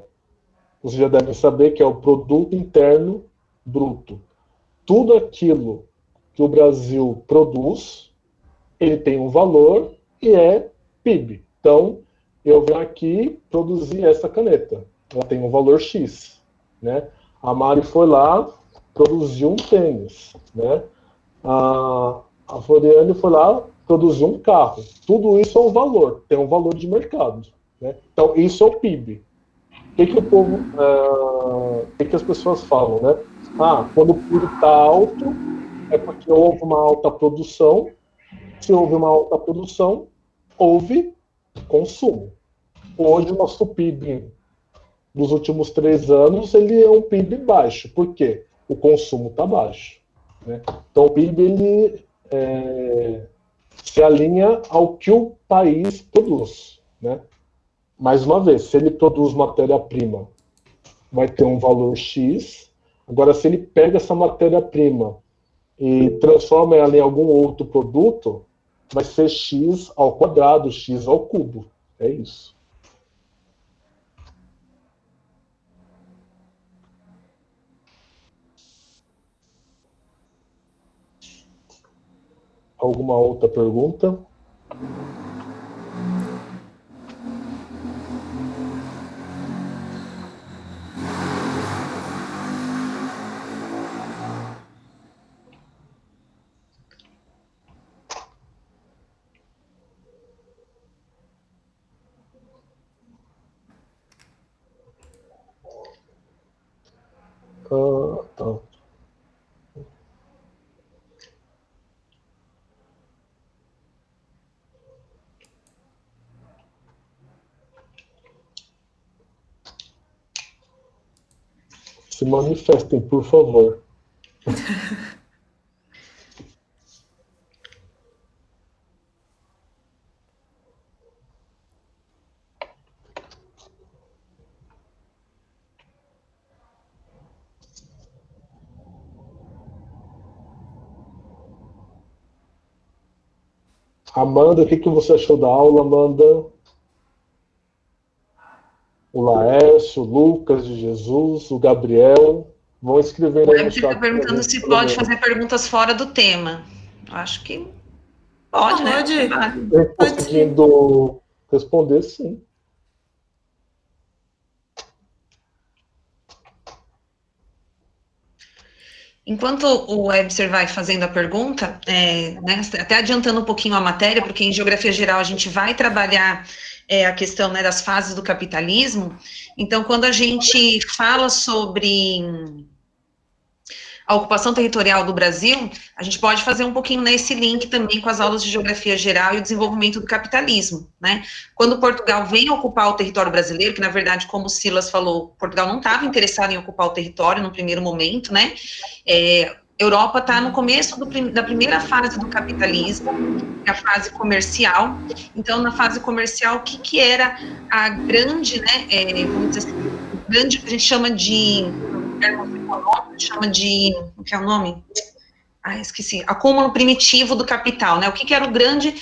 Você já deve saber que é o Produto Interno Bruto. Tudo aquilo que o Brasil produz, ele tem um valor e é PIB. Então, eu venho aqui produzir essa caneta. Ela tem um valor X, né? A Mari foi lá, produziu um tênis, né? A Floriane foi lá, produziu um carro. Tudo isso é um valor, tem um valor de mercado, né? Então, isso é o PIB. O que as pessoas falam, né? Quando o PIB está alto, é porque houve uma alta produção. Se houve uma alta produção, houve consumo. Hoje, o nosso PIB dos últimos 3 anos, ele é um PIB baixo. Por quê? O consumo está baixo, né? Então, o PIB ele, se alinha ao que o país produz, né? Mais uma vez, se ele produz matéria-prima, vai ter um valor X. Agora, se ele pega essa matéria-prima e transforma ela em algum outro produto, vai ser X ao quadrado, X ao cubo. É isso. Alguma outra pergunta? Tá. Se manifestem, por favor. Amanda, o que você achou da aula, Amanda? O Laércio, o Lucas de Jesus, o Gabriel, vão escrevendo aí no Você está chat. perguntando se pode fazer perguntas fora do tema. Acho que pode, né? Conseguindo responder, sim. Enquanto o Webster vai fazendo a pergunta, né, até adiantando um pouquinho a matéria, porque em Geografia Geral a gente vai trabalhar a questão, né, das fases do capitalismo. Então, quando a gente fala sobre a ocupação territorial do Brasil, a gente pode fazer um pouquinho nesse link também com as aulas de Geografia Geral e o desenvolvimento do capitalismo, né? Quando Portugal vem ocupar o território brasileiro, que na verdade, como o Silas falou, Portugal não estava interessado em ocupar o território no primeiro momento, né? Europa está no começo da primeira fase do capitalismo, que é a fase comercial. Então, na fase comercial, o que era a grande, né, vamos dizer assim, grande, que a gente chama de, chama de, o que é o nome? esqueci, acúmulo primitivo do capital, né? O que era a grande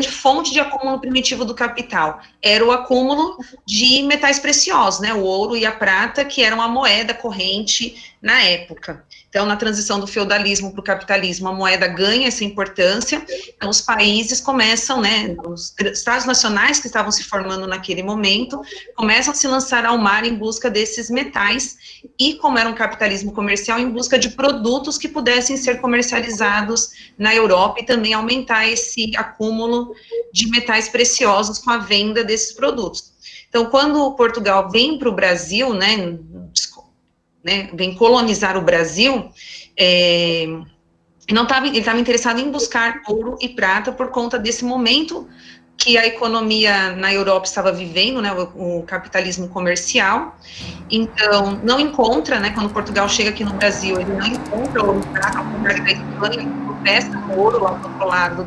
fonte de acúmulo primitivo do capital? Era o acúmulo de metais preciosos, né? O ouro e a prata, que eram a moeda corrente na época. Então, na transição do feudalismo para o capitalismo, a moeda ganha essa importância, então os países começam, né, os estados nacionais que estavam se formando naquele momento, começam a se lançar ao mar em busca desses metais, e como era um capitalismo comercial, em busca de produtos que pudessem ser comercializados na Europa, e também aumentar esse acúmulo de metais preciosos com a venda desses produtos. Então, quando Portugal vem para o Brasil, né, vem colonizar o Brasil, ele estava interessado em buscar ouro e prata por conta desse momento que a economia na Europa estava vivendo, né, o capitalismo comercial. Então, não encontra, né, quando Portugal chega aqui no Brasil, ele não encontra ouro e prata, ao contrário da Espanha, ele tropeça no ouro lá do outro lado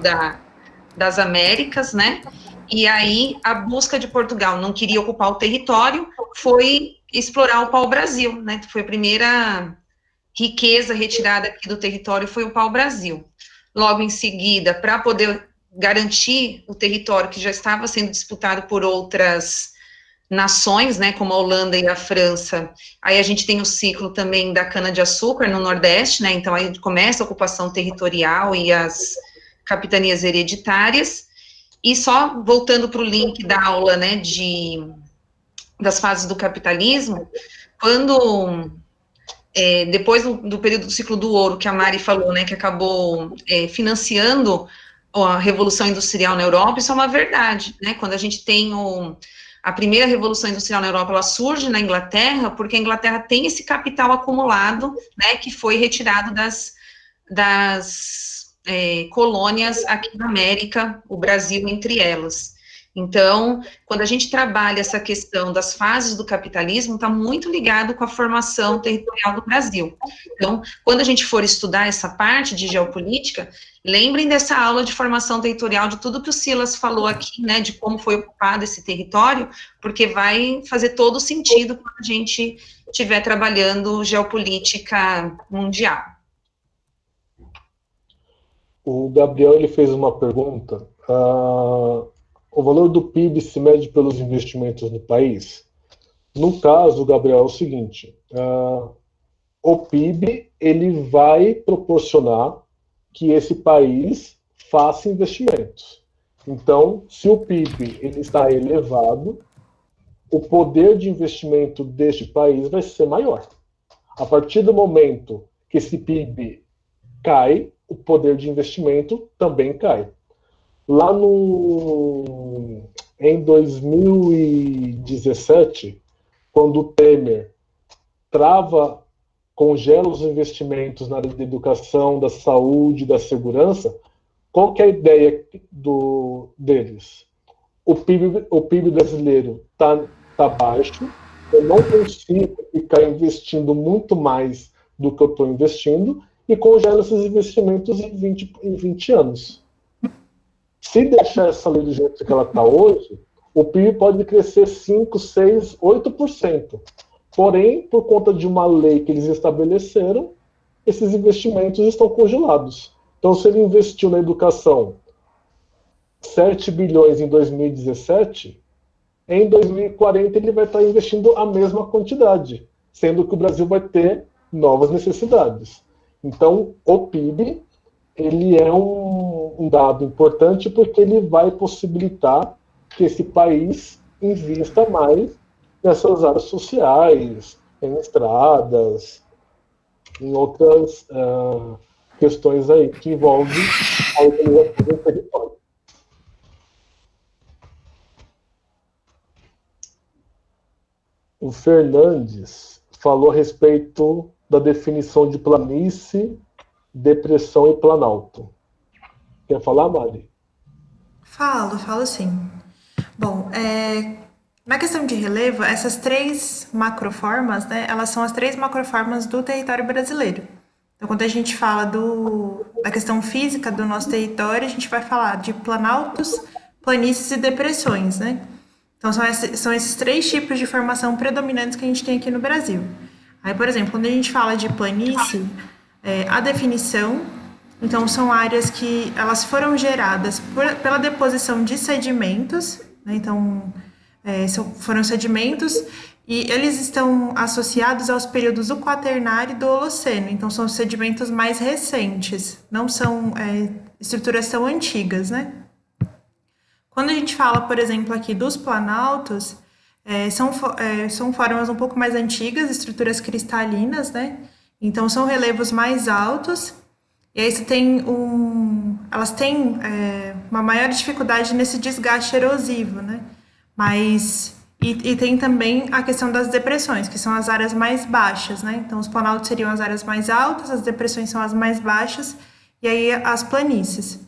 das Américas, né, e aí a busca de Portugal, não queria ocupar o território, foi explorar o pau-brasil, né, foi a primeira riqueza retirada aqui do território, foi o pau-brasil. Logo em seguida, para poder garantir o território que já estava sendo disputado por outras nações, né, como a Holanda e a França, aí a gente tem o ciclo também da cana-de-açúcar no Nordeste, né, então aí começa a ocupação territorial e as capitanias hereditárias. E só voltando para o link da aula, né, das fases do capitalismo, quando, depois do período do ciclo do ouro, que a Mari falou, né, que acabou financiando a Revolução Industrial na Europa, isso é uma verdade, né, quando a gente tem a primeira Revolução Industrial na Europa, ela surge na Inglaterra, porque a Inglaterra tem esse capital acumulado, né, que foi retirado das colônias aqui na América, o Brasil entre elas. Então, quando a gente trabalha essa questão das fases do capitalismo, está muito ligado com a formação territorial do Brasil. Então, quando a gente for estudar essa parte de geopolítica, lembrem dessa aula de formação territorial, de tudo que o Silas falou aqui, né, de como foi ocupado esse território, porque vai fazer todo o sentido quando a gente estiver trabalhando geopolítica mundial. O Gabriel ele fez uma pergunta. O valor do PIB se mede pelos investimentos no país? No caso, Gabriel, é o seguinte: o PIB ele vai proporcionar que esse país faça investimentos. Então, se o PIB ele está elevado, o poder de investimento deste país vai ser maior. A partir do momento que esse PIB cai, o poder de investimento também cai. Lá em 2017, quando o Temer congela os investimentos na área da educação, da saúde, da segurança, qual que é a ideia deles? O PIB brasileiro está baixo, eu não consigo ficar investindo muito mais do que eu estou investindo, e congela esses investimentos em 20 anos. Se deixar essa lei do jeito que ela está hoje, o PIB pode crescer 5%, 6%, 8%. Porém, por conta de uma lei que eles estabeleceram, esses investimentos estão congelados. Então, se ele investiu na educação 7 bilhões em 2017, em 2040 ele vai estar investindo a mesma quantidade, sendo que o Brasil vai ter novas necessidades. Então, o PIB ele é um dado importante porque ele vai possibilitar que esse país invista mais nessas áreas sociais, em estradas, em outras questões aí que envolvem a organização do território. O Fernandes falou a respeito da definição de planície, depressão e planalto. Quer falar, Mari? Falo sim. Bom, na questão de relevo, essas 3 macroformas, né, elas são as 3 macroformas do território brasileiro. Então, quando a gente fala da questão física do nosso território, a gente vai falar de planaltos, planícies e depressões, né? Então, são esses 3 tipos de formação predominantes que a gente tem aqui no Brasil. Aí, por exemplo, quando a gente fala de planície, a definição Então, são áreas que elas foram geradas pela deposição de sedimentos, né? Então, foram sedimentos e eles estão associados aos períodos do Quaternário e do Holoceno. Então, são sedimentos mais recentes, não são estruturas tão antigas, né? Quando a gente fala, por exemplo, aqui dos planaltos, são formas um pouco mais antigas, estruturas cristalinas, né? Então, são relevos mais altos. E aí elas têm uma maior dificuldade nesse desgaste erosivo, né? E tem também a questão das depressões, que são as áreas mais baixas, né? Então, os planaltos seriam as áreas mais altas, as depressões são as mais baixas, e aí as planícies.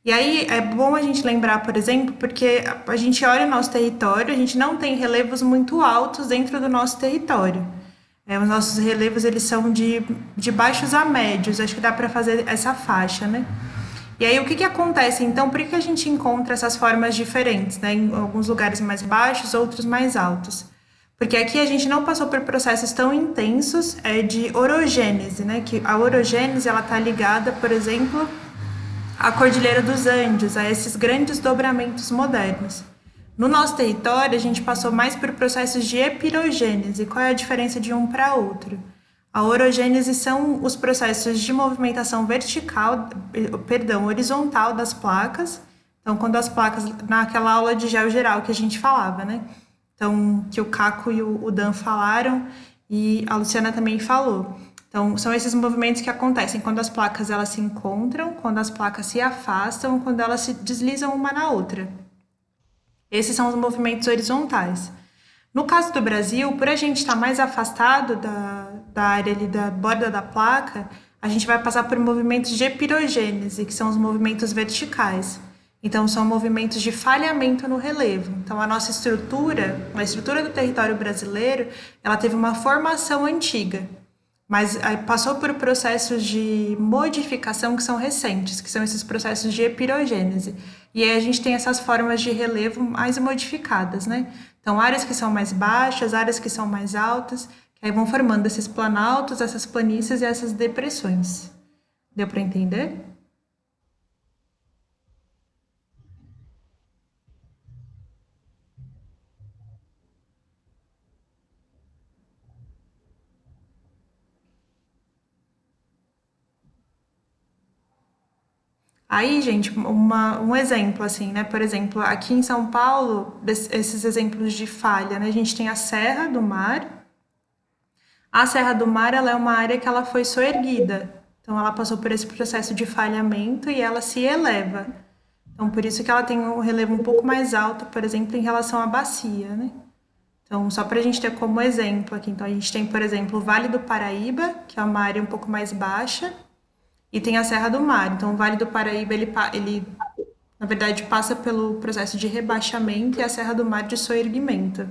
E aí é bom a gente lembrar, por exemplo, porque a gente olha o nosso território, a gente não tem relevos muito altos dentro do nosso território. Os nossos relevos, eles são de baixos a médios, acho que dá para fazer essa faixa, né? E aí, o que acontece, então? Por que a gente encontra essas formas diferentes, né? Em alguns lugares mais baixos, outros mais altos? Porque aqui a gente não passou por processos tão intensos de orogênese, né? Que a orogênese, ela está ligada, por exemplo, à Cordilheira dos Andes, a esses grandes dobramentos modernos. No nosso território, a gente passou mais por processos de epirogênese. Qual é a diferença de um para outro? A orogênese são os processos de movimentação horizontal das placas. Então, quando as placas, naquela aula de geogeral que a gente falava, né? Então, que o Caco e o Dan falaram e a Luciana também falou. Então, são esses movimentos que acontecem quando as placas elas se encontram, quando as placas se afastam, quando elas se deslizam uma na outra. Esses são os movimentos horizontais. No caso do Brasil, por a gente estar mais afastado da área ali da borda da placa, a gente vai passar por movimentos de epirogênese, que são os movimentos verticais. Então, são movimentos de falhamento no relevo. Então, a estrutura do território brasileiro, ela teve uma formação antiga, mas aí passou por processos de modificação que são recentes, que são esses processos de epirogênese. E aí a gente tem essas formas de relevo mais modificadas, né? Então, áreas que são mais baixas, áreas que são mais altas, que aí vão formando esses planaltos, essas planícies e essas depressões. Deu para entender? Aí, gente, um exemplo, assim, né? Por exemplo, aqui em São Paulo, esses exemplos de falha, né? A gente tem a Serra do Mar. A Serra do Mar, ela é uma área que ela foi soerguida. Então, ela passou por esse processo de falhamento e ela se eleva. Então, por isso que ela tem um relevo um pouco mais alto, por exemplo, em relação à bacia, né? Então, só para a gente ter como exemplo aqui. Então, a gente tem, por exemplo, o Vale do Paraíba, que é uma área um pouco mais baixa, e tem a Serra do Mar. Então, o Vale do Paraíba, ele na verdade, passa pelo processo de rebaixamento e a Serra do Mar de soerguimento.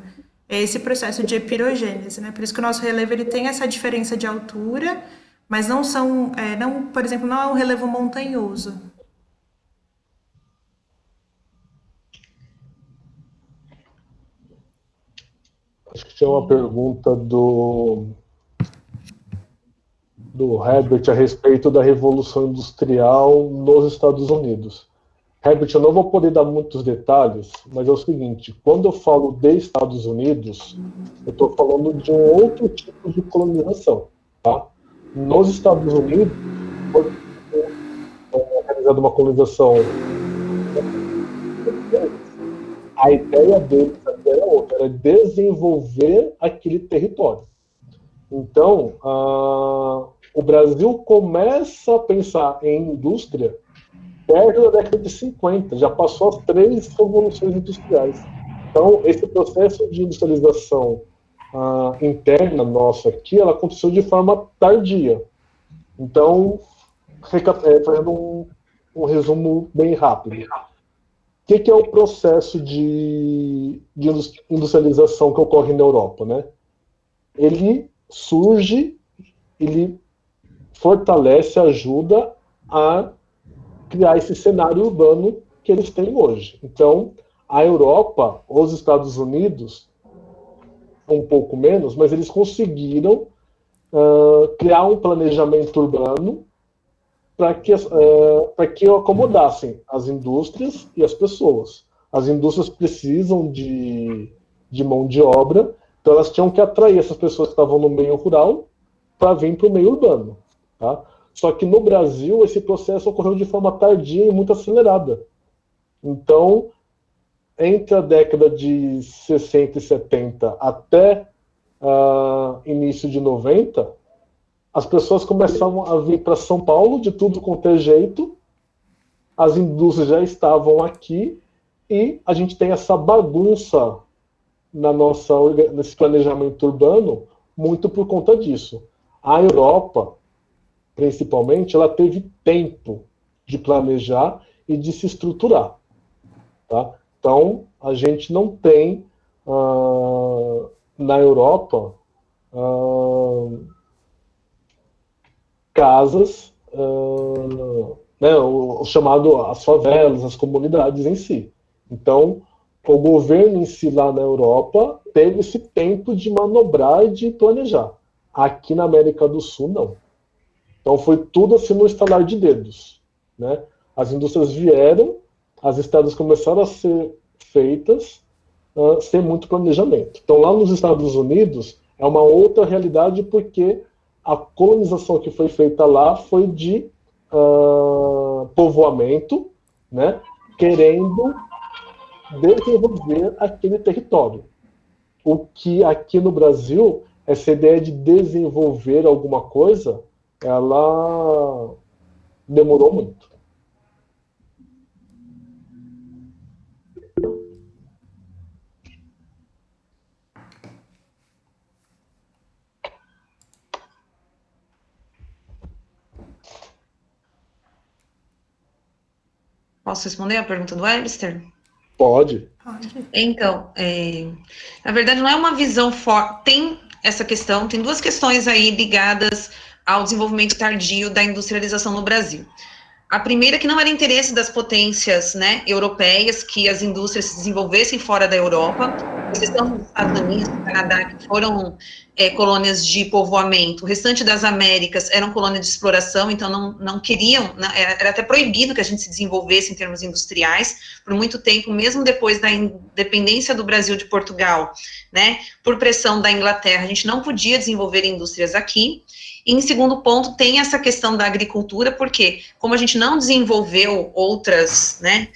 É esse processo de epirogênese, né? Por isso que o nosso relevo ele tem essa diferença de altura, mas não são, por exemplo, não é um relevo montanhoso. Acho que tinha uma pergunta do Herbert a respeito da Revolução Industrial nos Estados Unidos. Herbert, eu não vou poder dar muitos detalhes, mas é o seguinte, quando eu falo de Estados Unidos, eu estou falando de um outro tipo de colonização. Tá? Nos Estados Unidos, foi realizada uma colonização. A ideia deles era outra, era desenvolver aquele território. Então, o Brasil começa a pensar em indústria perto da década de 50, já passou as 3 revoluções industriais. Então, esse processo de industrialização interna nossa aqui, ela aconteceu de forma tardia. Então, fazendo um resumo bem rápido. O que é o processo de industrialização que ocorre na Europa, né? Ele surge, ele fortalece, ajuda a criar esse cenário urbano que eles têm hoje. Então, a Europa, os Estados Unidos, um pouco menos, mas eles conseguiram criar um planejamento urbano para que acomodassem as indústrias e as pessoas. As indústrias precisam de mão de obra, então elas tinham que atrair essas pessoas que estavam no meio rural para vir para o meio urbano. Tá? Só que no Brasil esse processo ocorreu de forma tardia e muito acelerada. Então, entre a década de 60 e 70 até início de 90, as pessoas começavam a vir para São Paulo de tudo quanto é jeito, as indústrias já estavam aqui e a gente tem essa bagunça nesse planejamento urbano muito por conta disso. A Europa, principalmente, ela teve tempo de planejar e de se estruturar. Tá? Então, a gente não tem na Europa casas, né, o chamado as favelas, as comunidades em si. Então, o governo em si lá na Europa teve esse tempo de manobrar e de planejar. Aqui na América do Sul, não. Então, foi tudo assim no estalar de dedos. Né? As indústrias vieram, as estradas começaram a ser feitas sem muito planejamento. Então, lá nos Estados Unidos, é uma outra realidade porque a colonização que foi feita lá foi de povoamento, né, querendo desenvolver aquele território. O que aqui no Brasil, essa ideia de desenvolver alguma coisa, ela demorou muito. Posso responder a pergunta do Webster? Pode. Então, na verdade, não é uma visão forte. Tem essa questão, tem duas questões aí ligadas ao desenvolvimento tardio da industrialização no Brasil. A primeira, que não era interesse das potências, né, europeias que as indústrias se desenvolvessem fora da Europa, exceção dos Estados Unidos, do Canadá, que foram colônias de povoamento. O restante das Américas eram colônias de exploração, então não queriam, era até proibido que a gente se desenvolvesse em termos industriais, por muito tempo, mesmo depois da independência do Brasil de Portugal, né, por pressão da Inglaterra, a gente não podia desenvolver indústrias aqui. E, em segundo ponto, tem essa questão da agricultura, porque como a gente não desenvolveu outras, né,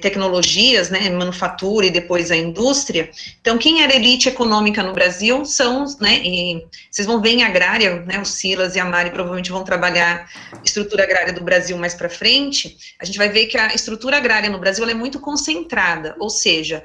tecnologias, né, manufatura e depois a indústria, então quem era elite econômica no Brasil são, né, e vocês vão ver em agrária, né, o Silas e a Mari provavelmente vão trabalhar estrutura agrária do Brasil mais para frente, a gente vai ver que a estrutura agrária no Brasil ela é muito concentrada, ou seja,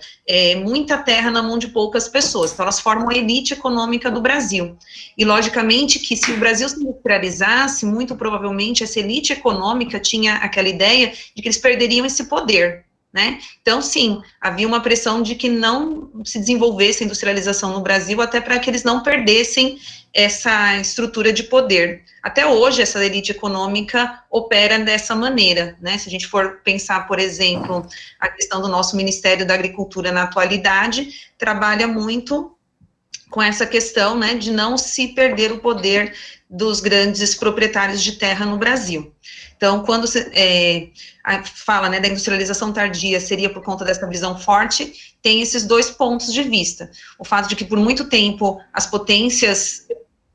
muita terra na mão de poucas pessoas, então elas formam a elite econômica do Brasil, e logicamente que se o Brasil se industrializasse, muito provavelmente essa elite econômica tinha aquela ideia de que eles perderiam esse poder, né? Então, sim, havia uma pressão de que não se desenvolvesse a industrialização no Brasil, até para que eles não perdessem essa estrutura de poder. Até hoje, essa elite econômica opera dessa maneira, né? Se a gente for pensar, por exemplo, a questão do nosso Ministério da Agricultura na atualidade, trabalha muito com essa questão, né, de não se perder o poder dos grandes proprietários de terra no Brasil. Então, quando você fala, né, da industrialização tardia, seria por conta dessa visão forte, tem esses dois pontos de vista. O fato de que, por muito tempo, as potências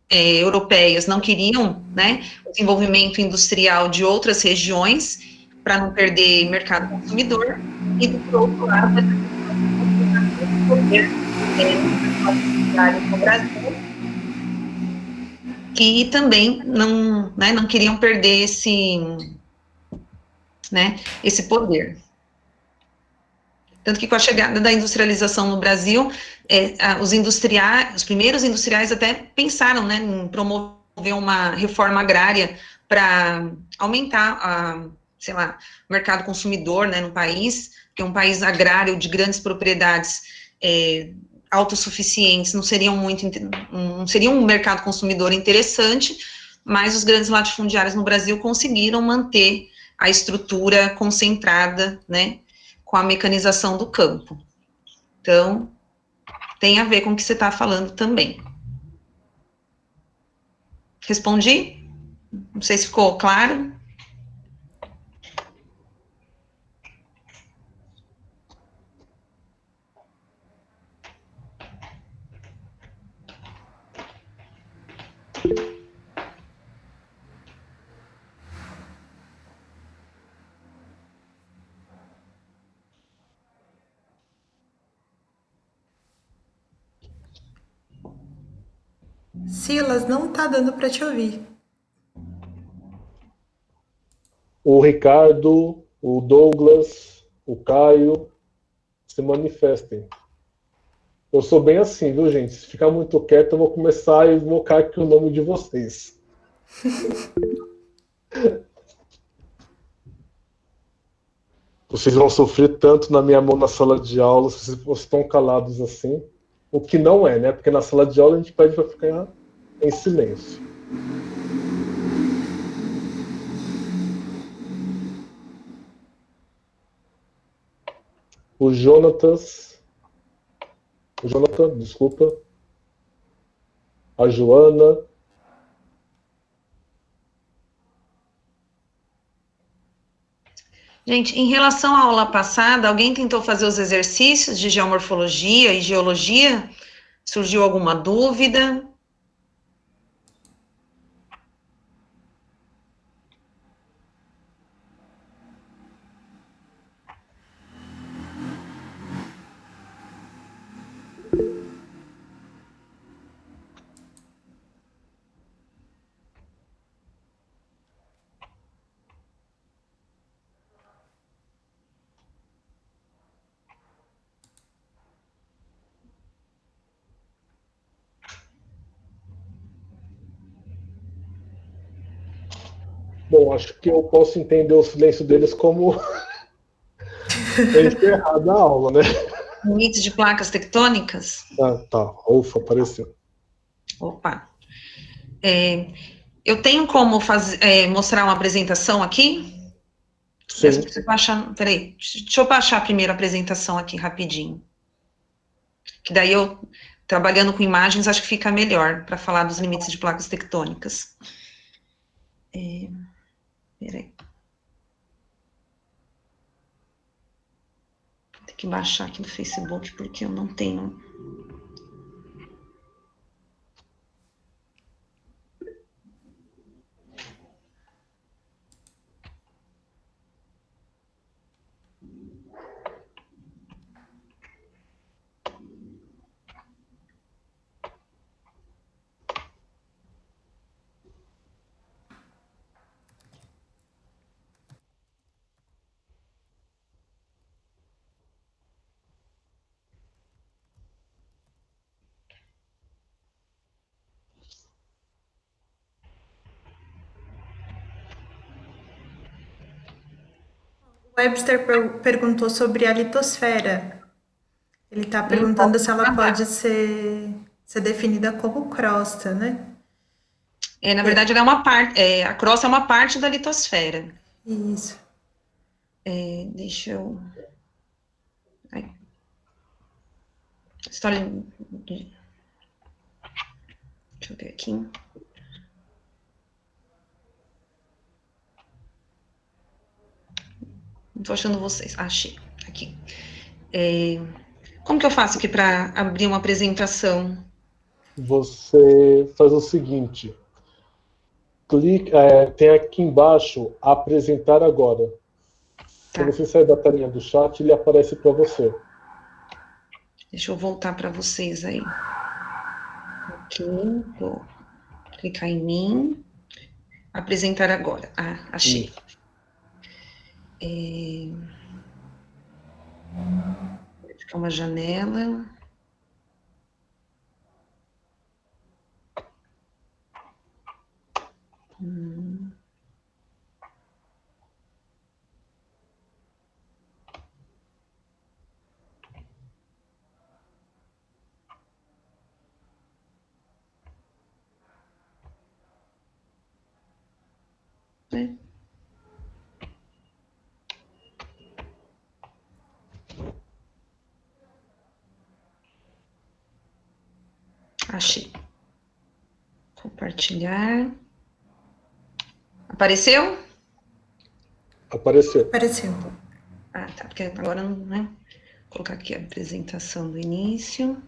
europeias não queriam, né, o desenvolvimento industrial de outras regiões, para não perder mercado consumidor, e, do outro lado, o poder no Brasil, que também não queriam perder esse poder. Tanto que com a chegada da industrialização no Brasil, os primeiros industriais até pensaram, né, em promover uma reforma agrária para aumentar o mercado consumidor, né, no país, porque um país agrário de grandes propriedades autossuficientes não seria um mercado consumidor interessante, mas os grandes latifundiários no Brasil conseguiram manter a estrutura concentrada, né, com a mecanização do campo. Então, tem a ver com o que você está falando também. Respondi? Não sei se ficou claro. Silas, não tá dando para te ouvir. O Ricardo, o Douglas, o Caio, se manifestem. Eu sou bem assim, viu, gente? Se ficar muito quieto, eu vou começar a invocar aqui o nome de vocês. Vocês vão sofrer tanto na minha mão na sala de aula se vocês estão calados assim. O que não é, né? Porque na sala de aula a gente pede para ficar em silêncio. O Jonathan, desculpa. A Joana. Gente, em relação à aula passada, alguém tentou fazer os exercícios de geomorfologia e geologia? Surgiu alguma dúvida? Bom, acho que eu posso entender o silêncio deles como encerrada a aula, né? Limites de placas tectônicas? Ah, tá. Ufa, apareceu. Opa. Eu tenho como mostrar uma apresentação aqui? Sim. Eu preciso baixar, peraí, deixa eu baixar primeiro a apresentação aqui rapidinho. Que daí eu, trabalhando com imagens, acho que fica melhor para falar dos limites de placas tectônicas. Peraí. Vou ter que baixar aqui no Facebook, porque eu não tenho... O Webster perguntou sobre a litosfera. Ele está perguntando se ela pode ser definida como crosta, né? na verdade, ela é uma parte, a crosta é uma parte da litosfera. Isso. Deixa eu... Ai. História... Deixa eu ver aqui. Não tô achando vocês. Achei. Aqui. Como que eu faço aqui para abrir uma apresentação? Você faz o seguinte. Tem aqui embaixo apresentar agora. Tá. Se você sair da telinha do chat, ele aparece para você. Deixa eu voltar para vocês aí. Aqui, vou clicar em mim. Apresentar agora. Ah, achei. Vai ficar uma janela. Achei. Compartilhar. Apareceu? Apareceu. Apareceu. Ah, tá, porque agora não, né? Vou colocar aqui a apresentação do início.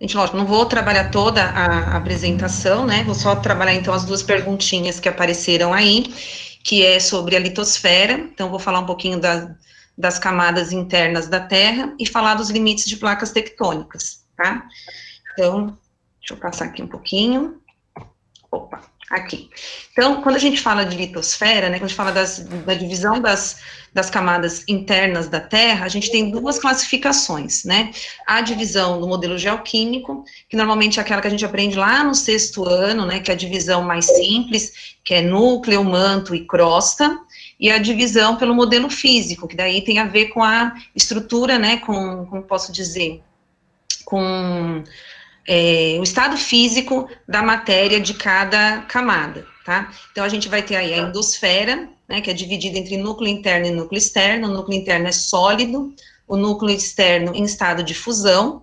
Gente, lógico, não vou trabalhar toda a apresentação, né? Vou só trabalhar, então, as duas perguntinhas que apareceram aí, que é sobre a litosfera. Então, vou falar um pouquinho das camadas internas da Terra e falar dos limites de placas tectônicas, tá? Então, deixa Deixa eu passar aqui um pouquinho. Opa, aqui. Então, quando a gente fala de litosfera, né, quando a gente fala da divisão das camadas internas da Terra, a gente tem duas classificações, né? A divisão do modelo geoquímico, que normalmente é aquela que a gente aprende lá no 6º ano, né, que é a divisão mais simples, que é núcleo, manto e crosta, e a divisão pelo modelo físico, que daí tem a ver com a estrutura, né, como posso dizer, com o estado físico da matéria de cada camada, tá? Então, a gente vai ter aí a endosfera, né, que é dividida entre núcleo interno e núcleo externo. O núcleo interno é sólido, o núcleo externo em estado de fusão.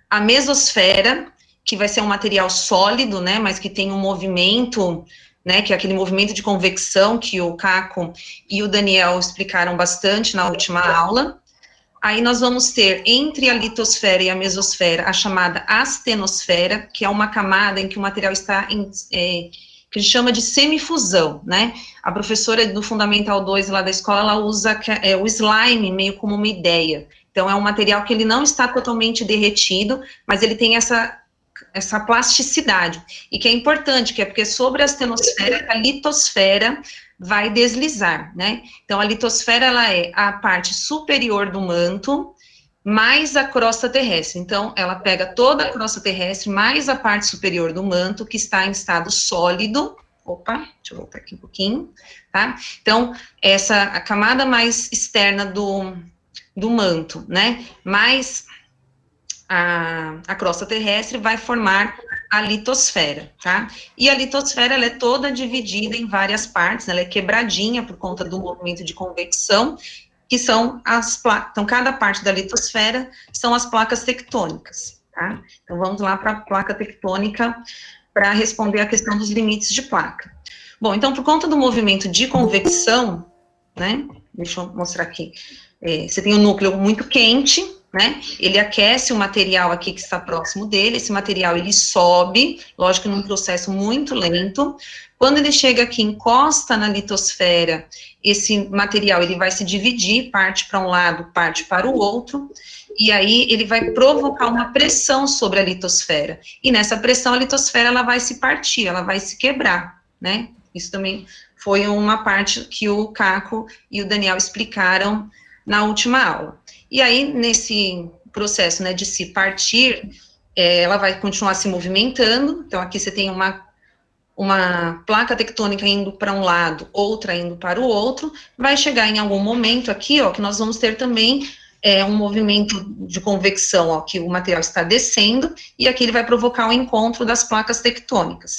A mesosfera, que vai ser um material sólido, né, mas que tem um movimento, né, que é aquele movimento de convecção que o Caco e o Daniel explicaram bastante na última aula. Aí nós vamos ter, entre a litosfera e a mesosfera, a chamada astenosfera, que é uma camada em que o material está que a gente chama de semifusão, né? A professora do Fundamental 2 lá da escola, ela usa o slime meio como uma ideia. Então, é um material que ele não está totalmente derretido, mas ele tem essa plasticidade, e que é importante, que é porque sobre a astenosfera, a litosfera vai deslizar, né? Então, a litosfera, ela é a parte superior do manto, mais a crosta terrestre. Então, ela pega toda a crosta terrestre, mais a parte superior do manto, que está em estado sólido. Opa, deixa eu voltar aqui um pouquinho, tá? Então, a camada mais externa do manto, né? Mais a crosta terrestre vai formar a litosfera, tá? E a litosfera, ela é toda dividida em várias partes, ela é quebradinha por conta do movimento de convecção, que são as placas. Então, cada parte da litosfera são as placas tectônicas, tá? Então, vamos lá para a placa tectônica para responder a questão dos limites de placa. Bom, então, por conta do movimento de convecção, né? Deixa eu mostrar aqui. Você tem um núcleo muito quente, né, ele aquece o material aqui que está próximo dele, esse material ele sobe, lógico, num processo muito lento. Quando ele chega aqui, encosta na litosfera, esse material ele vai se dividir, parte para um lado, parte para o outro, e aí ele vai provocar uma pressão sobre a litosfera, e nessa pressão a litosfera ela vai se partir, ela vai se quebrar, né, isso também foi uma parte que o Caco e o Daniel explicaram na última aula. E aí, nesse processo, né, de se partir, ela vai continuar se movimentando. Então, aqui você tem uma placa tectônica indo para um lado, outra indo para o outro. Vai chegar em algum momento aqui, ó, que nós vamos ter também um movimento de convecção, ó, que o material está descendo, e aqui ele vai provocar o encontro das placas tectônicas.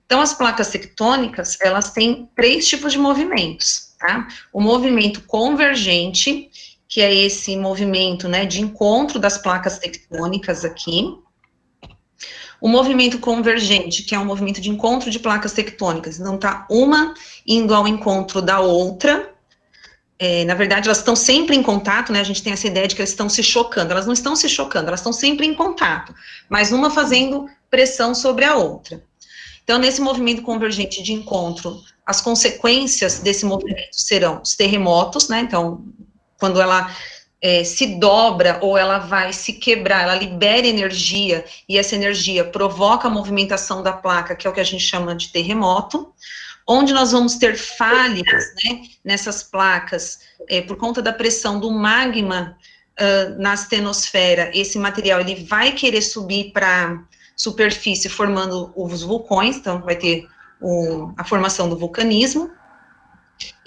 Então, as placas tectônicas, elas têm 3 tipos de movimentos, tá? O movimento convergente, que é esse movimento, né, de encontro das placas tectônicas aqui. O movimento convergente, que é um movimento de encontro de placas tectônicas, então tá uma indo ao encontro da outra. Na verdade, elas estão sempre em contato, né, a gente tem essa ideia de que elas estão se chocando, elas não estão se chocando, elas estão sempre em contato, mas uma fazendo pressão sobre a outra. Então, nesse movimento convergente de encontro, as consequências desse movimento serão os terremotos, né, então, quando ela se dobra ou ela vai se quebrar, ela libera energia, e essa energia provoca a movimentação da placa, que é o que a gente chama de terremoto, onde nós vamos ter falhas, né, nessas placas, por conta da pressão do magma na astenosfera. Esse material, ele vai querer subir para superfície formando os vulcões, então vai ter a formação do vulcanismo,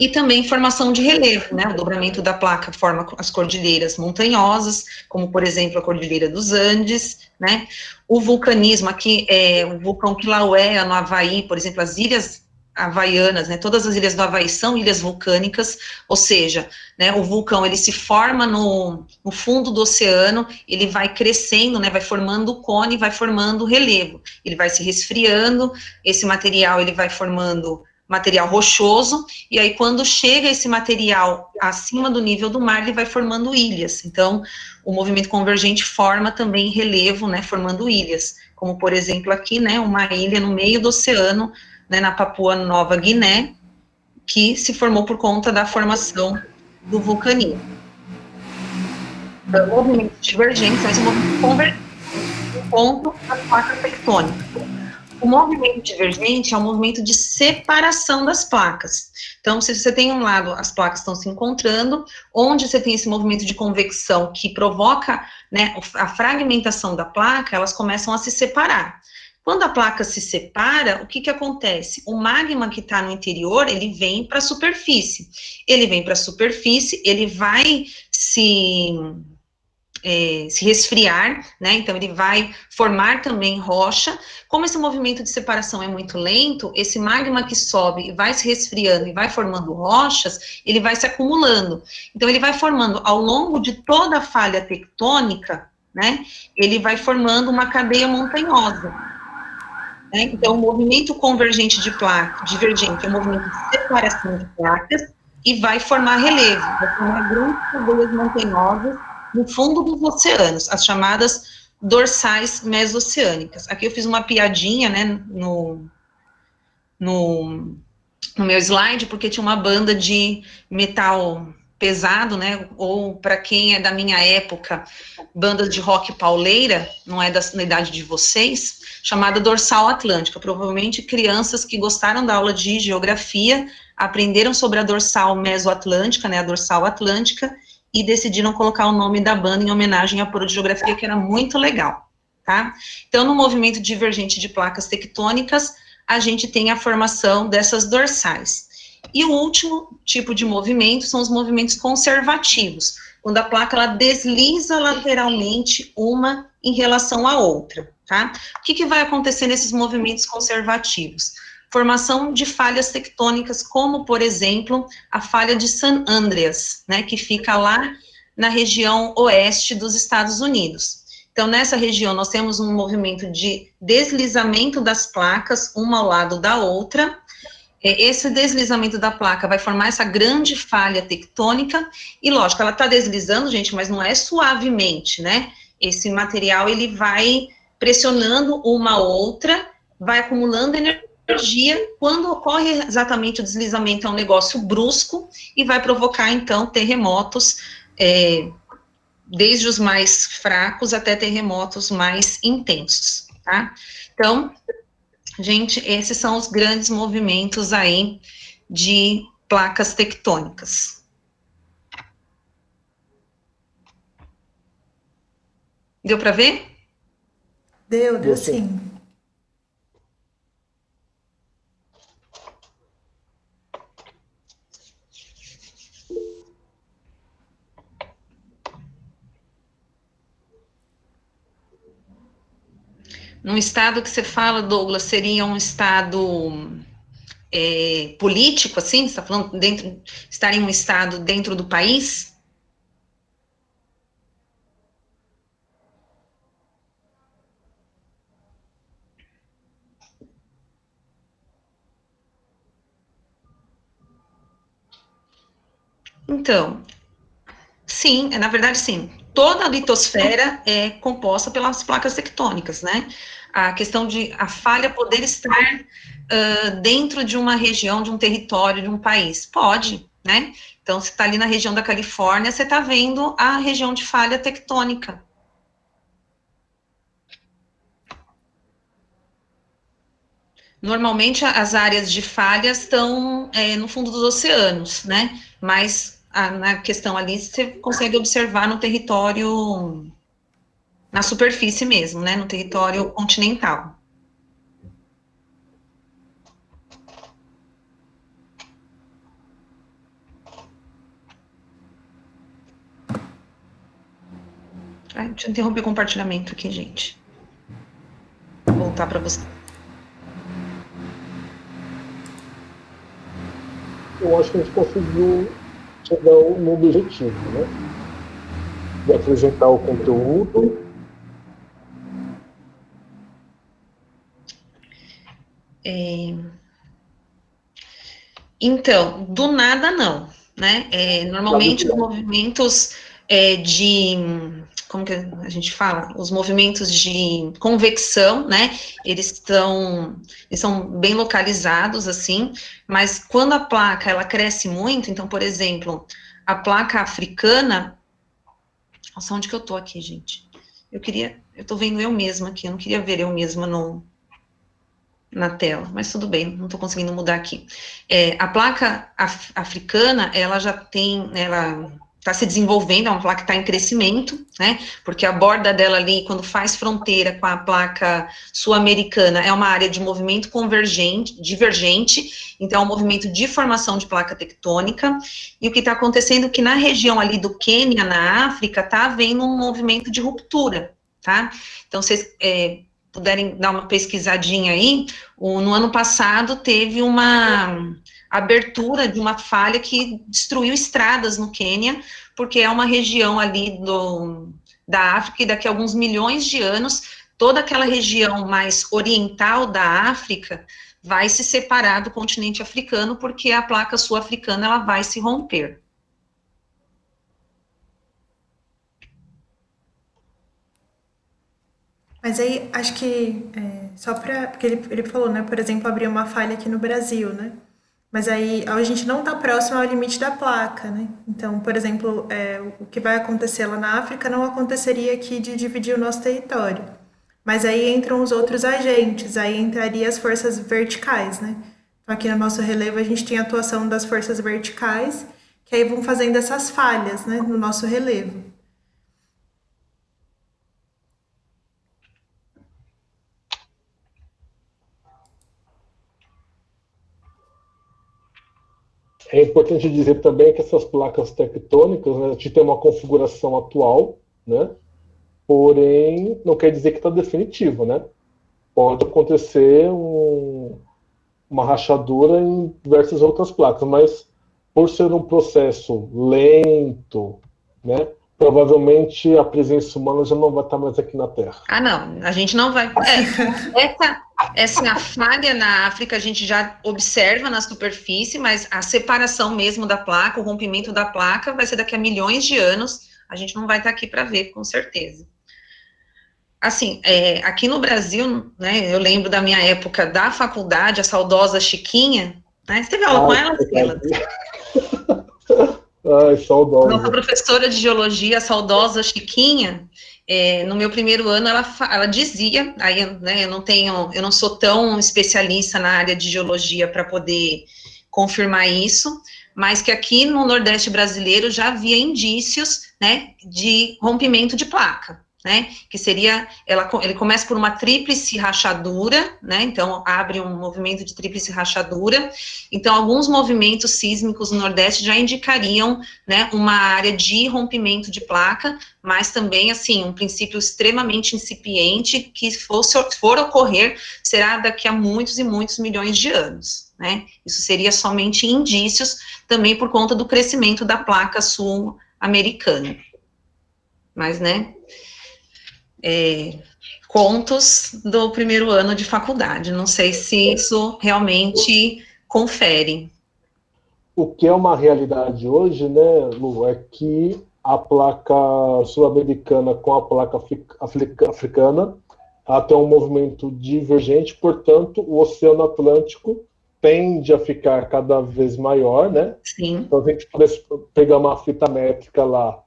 e também formação de relevo, né, o dobramento da placa forma as cordilheiras montanhosas, como, por exemplo, a Cordilheira dos Andes, né, o vulcanismo, aqui o vulcão Kilauea, no Havaí, por exemplo, as ilhas havaianas, né, todas as ilhas do Havaí são ilhas vulcânicas, ou seja, né, o vulcão, ele se forma no fundo do oceano, ele vai crescendo, né, vai formando o cone, vai formando o relevo, ele vai se resfriando, esse material, ele vai formando material rochoso, e aí quando chega esse material acima do nível do mar, ele vai formando ilhas. Então, o movimento convergente forma também relevo, né, formando ilhas, como por exemplo aqui, né, uma ilha no meio do oceano, né, na Papua Nova Guiné, que se formou por conta da formação do vulcanismo. Então, o movimento divergente, mas o movimento convergente ponto das placas tectônicas. O movimento divergente é um movimento de separação das placas. Então, se você tem um lado, as placas estão se encontrando, onde você tem esse movimento de convecção que provoca, né, a fragmentação da placa, elas começam a se separar. Quando a placa se separa, o que que acontece? O magma que está no interior, ele vem para a superfície. Ele vem para a superfície, ele vai se resfriar, né, então ele vai formar também rocha. Como esse movimento de separação é muito lento, esse magma que sobe e vai se resfriando e vai formando rochas, ele vai se acumulando. Então ele vai formando ao longo de toda a falha tectônica, né, ele vai formando uma cadeia montanhosa. Né? Então o movimento convergente de placa, divergente, é um movimento de separação de placas e vai formar relevo, vai formar grandes cadeias montanhosas no fundo dos oceanos, as chamadas dorsais mesoceânicas. Aqui eu fiz uma piadinha, né, no meu slide, porque tinha uma banda de metal pesado, né, ou para quem é da minha época, banda de rock pauleira, não é da idade de vocês, chamada Dorsal Atlântica. Provavelmente crianças que gostaram da aula de geografia aprenderam sobre a dorsal mesoatlântica, né, a dorsal atlântica, e decidiram colocar o nome da banda em homenagem à pura de geografia, que era muito legal, tá? Então, no movimento divergente de placas tectônicas, a gente tem a formação dessas dorsais. E o último tipo de movimento são os movimentos conservativos, quando a placa ela desliza lateralmente uma em relação à outra, tá? O que que vai acontecer nesses movimentos conservativos? Formação de falhas tectônicas, como, por exemplo, a falha de San Andreas, né, que fica lá na região oeste dos Estados Unidos. Então, nessa região, nós temos um movimento de deslizamento das placas, uma ao lado da outra. Esse deslizamento da placa vai formar essa grande falha tectônica, e, lógico, ela está deslizando, gente, mas não é suavemente, né? Esse material, ele vai pressionando uma a outra, vai acumulando energia. Quando ocorre exatamente o deslizamento, é um negócio brusco e vai provocar, então, terremotos, desde os mais fracos até terremotos mais intensos, tá? Então, gente, esses são os grandes movimentos aí de placas tectônicas. Deu para ver? Deu sim. Num estado que você fala, Douglas, seria um estado político, assim? Você está falando estar em um estado dentro do país? Então, sim, na verdade, sim. Toda a litosfera é composta pelas placas tectônicas, né? A questão de a falha poder estar dentro de uma região, de um território, de um país. Pode, né? Então, você está ali na região da Califórnia, você está vendo a região de falha tectônica. Normalmente, as áreas de falhas estão no fundo dos oceanos, né? Mas na questão ali, você consegue observar no território, na superfície mesmo, né? No território continental. Deixa eu interromper o compartilhamento aqui, gente. Vou voltar para você. Eu acho que a gente conseguiu chegar no objetivo, né? De apresentar o conteúdo. Então, do nada não, né? Normalmente os movimentos como que a gente fala? Os movimentos de convecção, né? Eles são bem localizados, assim, mas quando a placa, ela cresce muito, então, por exemplo, a placa africana, nossa, onde que eu tô aqui, gente? Eu Eu estou vendo eu mesma aqui, eu não queria ver eu mesma na tela, mas tudo bem, não estou conseguindo mudar aqui. A placa africana, ela já tem, ela está se desenvolvendo, é uma placa que está em crescimento, né, porque a borda dela ali, quando faz fronteira com a placa sul-americana, é uma área de movimento divergente, então é um movimento de formação de placa tectônica, e o que está acontecendo é que na região ali do Quênia, na África, está havendo um movimento de ruptura, tá? Então, vocês puderem dar uma pesquisadinha aí, no ano passado teve uma abertura de uma falha que destruiu estradas no Quênia, porque é uma região ali da África, e daqui a alguns milhões de anos, toda aquela região mais oriental da África vai se separar do continente africano, porque a placa sul-africana ela vai se romper. Mas aí, acho que, só para... Porque ele falou, né, por exemplo, abrir uma falha aqui no Brasil, né? Mas aí a gente não está próximo ao limite da placa, né? Então, por exemplo, o que vai acontecer lá na África não aconteceria aqui de dividir o nosso território. Mas aí entram os outros agentes, aí entraria as forças verticais, né? Então, aqui no nosso relevo a gente tem a atuação das forças verticais, que aí vão fazendo essas falhas, né, no nosso relevo. É importante dizer também que essas placas tectônicas, né, a gente tem uma configuração atual, né? Porém, não quer dizer que está definitivo, né? Pode acontecer uma rachadura em diversas outras placas, mas por ser um processo lento, né? Provavelmente a presença humana já não vai estar mais aqui na Terra. Ah, não, a gente não vai. Essa falha na África a gente já observa na superfície, mas a separação mesmo da placa, o rompimento da placa, vai ser daqui a milhões de anos. A gente não vai estar aqui para ver, com certeza. Assim, aqui no Brasil, né, eu lembro da minha época da faculdade, a saudosa Chiquinha, né? Você teve aula com ela, Sila? Ai, saudosa. Nossa professora de geologia, a saudosa Chiquinha, no meu primeiro ano, ela dizia, aí, né, eu não sou tão especialista na área de geologia para poder confirmar isso, mas que aqui no Nordeste brasileiro já havia indícios, né, de rompimento de placa, né, que seria, ele começa por uma tríplice rachadura, né, então abre um movimento de tríplice rachadura, então alguns movimentos sísmicos no Nordeste já indicariam, né, uma área de rompimento de placa, mas também, assim, um princípio extremamente incipiente, que for ocorrer, será daqui a muitos e muitos milhões de anos, né, isso seria somente indícios, também por conta do crescimento da placa sul-americana, mas, né, contos do primeiro ano de faculdade, não sei se isso realmente confere. O que é uma realidade hoje, né, Lu, é que a placa sul-americana com a placa africana ela tem um movimento divergente, portanto, o Oceano Atlântico tende a ficar cada vez maior, né? Sim. Então, se a gente pegar uma fita métrica lá,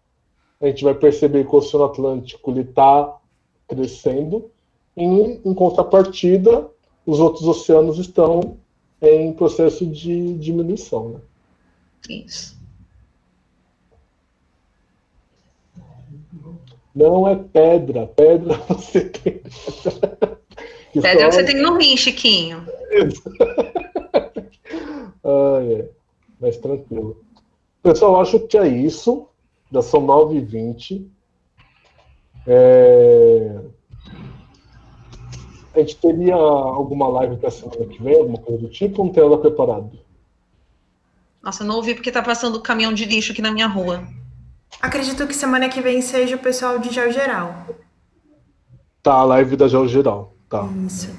a gente vai perceber que o Oceano Atlântico está crescendo, e, em contrapartida, os outros oceanos estão em processo de diminuição, né? Isso. Não é pedra, pedra você tem. Pedra você tem no rim, Chiquinho. Mas tranquilo. Pessoal, acho que é isso. Já são 9h20. A gente teria alguma live para semana que vem, alguma coisa do tipo, ou não tem nada preparado? Nossa, eu não ouvi porque tá passando o caminhão de lixo aqui na minha rua. Acredito que semana que vem seja o pessoal de GeoGeral. Tá, a live da GeoGeral. Tá. Isso.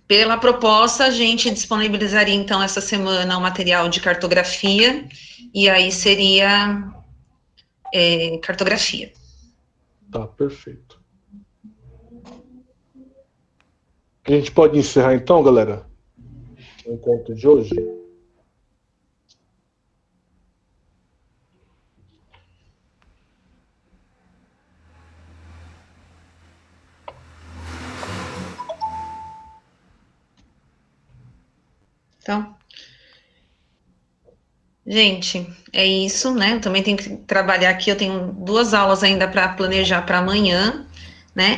Pela proposta, a gente disponibilizaria, então, essa semana o material de cartografia, e aí seria cartografia. Tá, perfeito. A gente pode encerrar, então, galera? O encontro de hoje? Então, gente, é isso, né? Eu também tenho que trabalhar aqui. Eu tenho 2 aulas ainda para planejar para amanhã, né?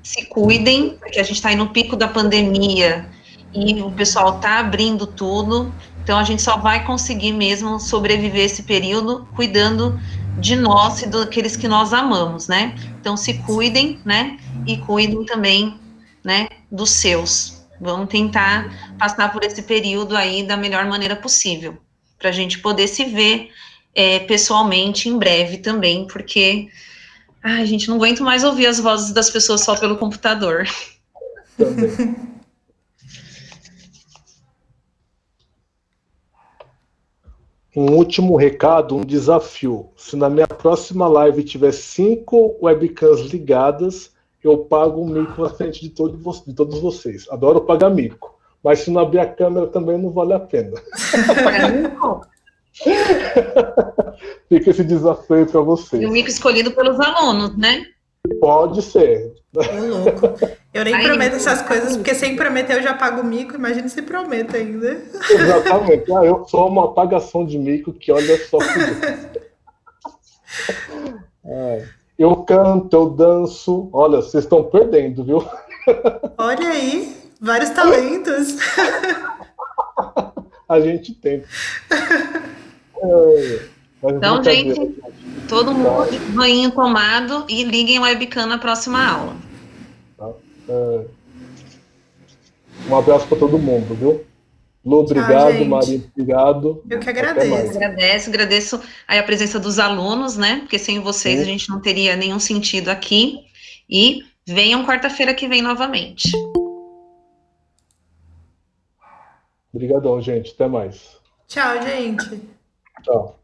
Se cuidem, porque a gente está aí no pico da pandemia e o pessoal está abrindo tudo. Então, a gente só vai conseguir mesmo sobreviver esse período cuidando de nós e daqueles que nós amamos, né? Então, se cuidem, né? E cuidem também, né? Dos seus. Vamos tentar passar por esse período aí da melhor maneira possível, para a gente poder se ver pessoalmente em breve também, porque a gente não aguenta mais ouvir as vozes das pessoas só pelo computador. Também. Um último recado, um desafio. Se na minha próxima live tiver 5 webcams ligadas, eu pago um mico na frente de todos vocês. Adoro pagar mico. Mas se não abrir a câmera também não vale a pena. Fica esse desafio para vocês. E o mico escolhido pelos alunos, né? Pode ser. Ô, louco. Eu nem prometo essas coisas, porque sem prometer eu já pago o mico, imagina se prometo ainda. Exatamente. Eu sou uma apagação de mico que olha só eu canto, eu danço. Olha, vocês estão perdendo, viu? Olha aí, vários talentos. A gente tem. Então, gente, todo mundo de banho tomado e liguem o webcam na próxima aula. Um abraço para todo mundo, viu? Lu, obrigado. Tchau, Maria, obrigado. Eu que agradeço. Agradeço aí a presença dos alunos, né? Porque sem vocês a gente não teria nenhum sentido aqui. E venham quarta-feira que vem novamente. Obrigadão, gente. Até mais. Tchau, gente. Tchau.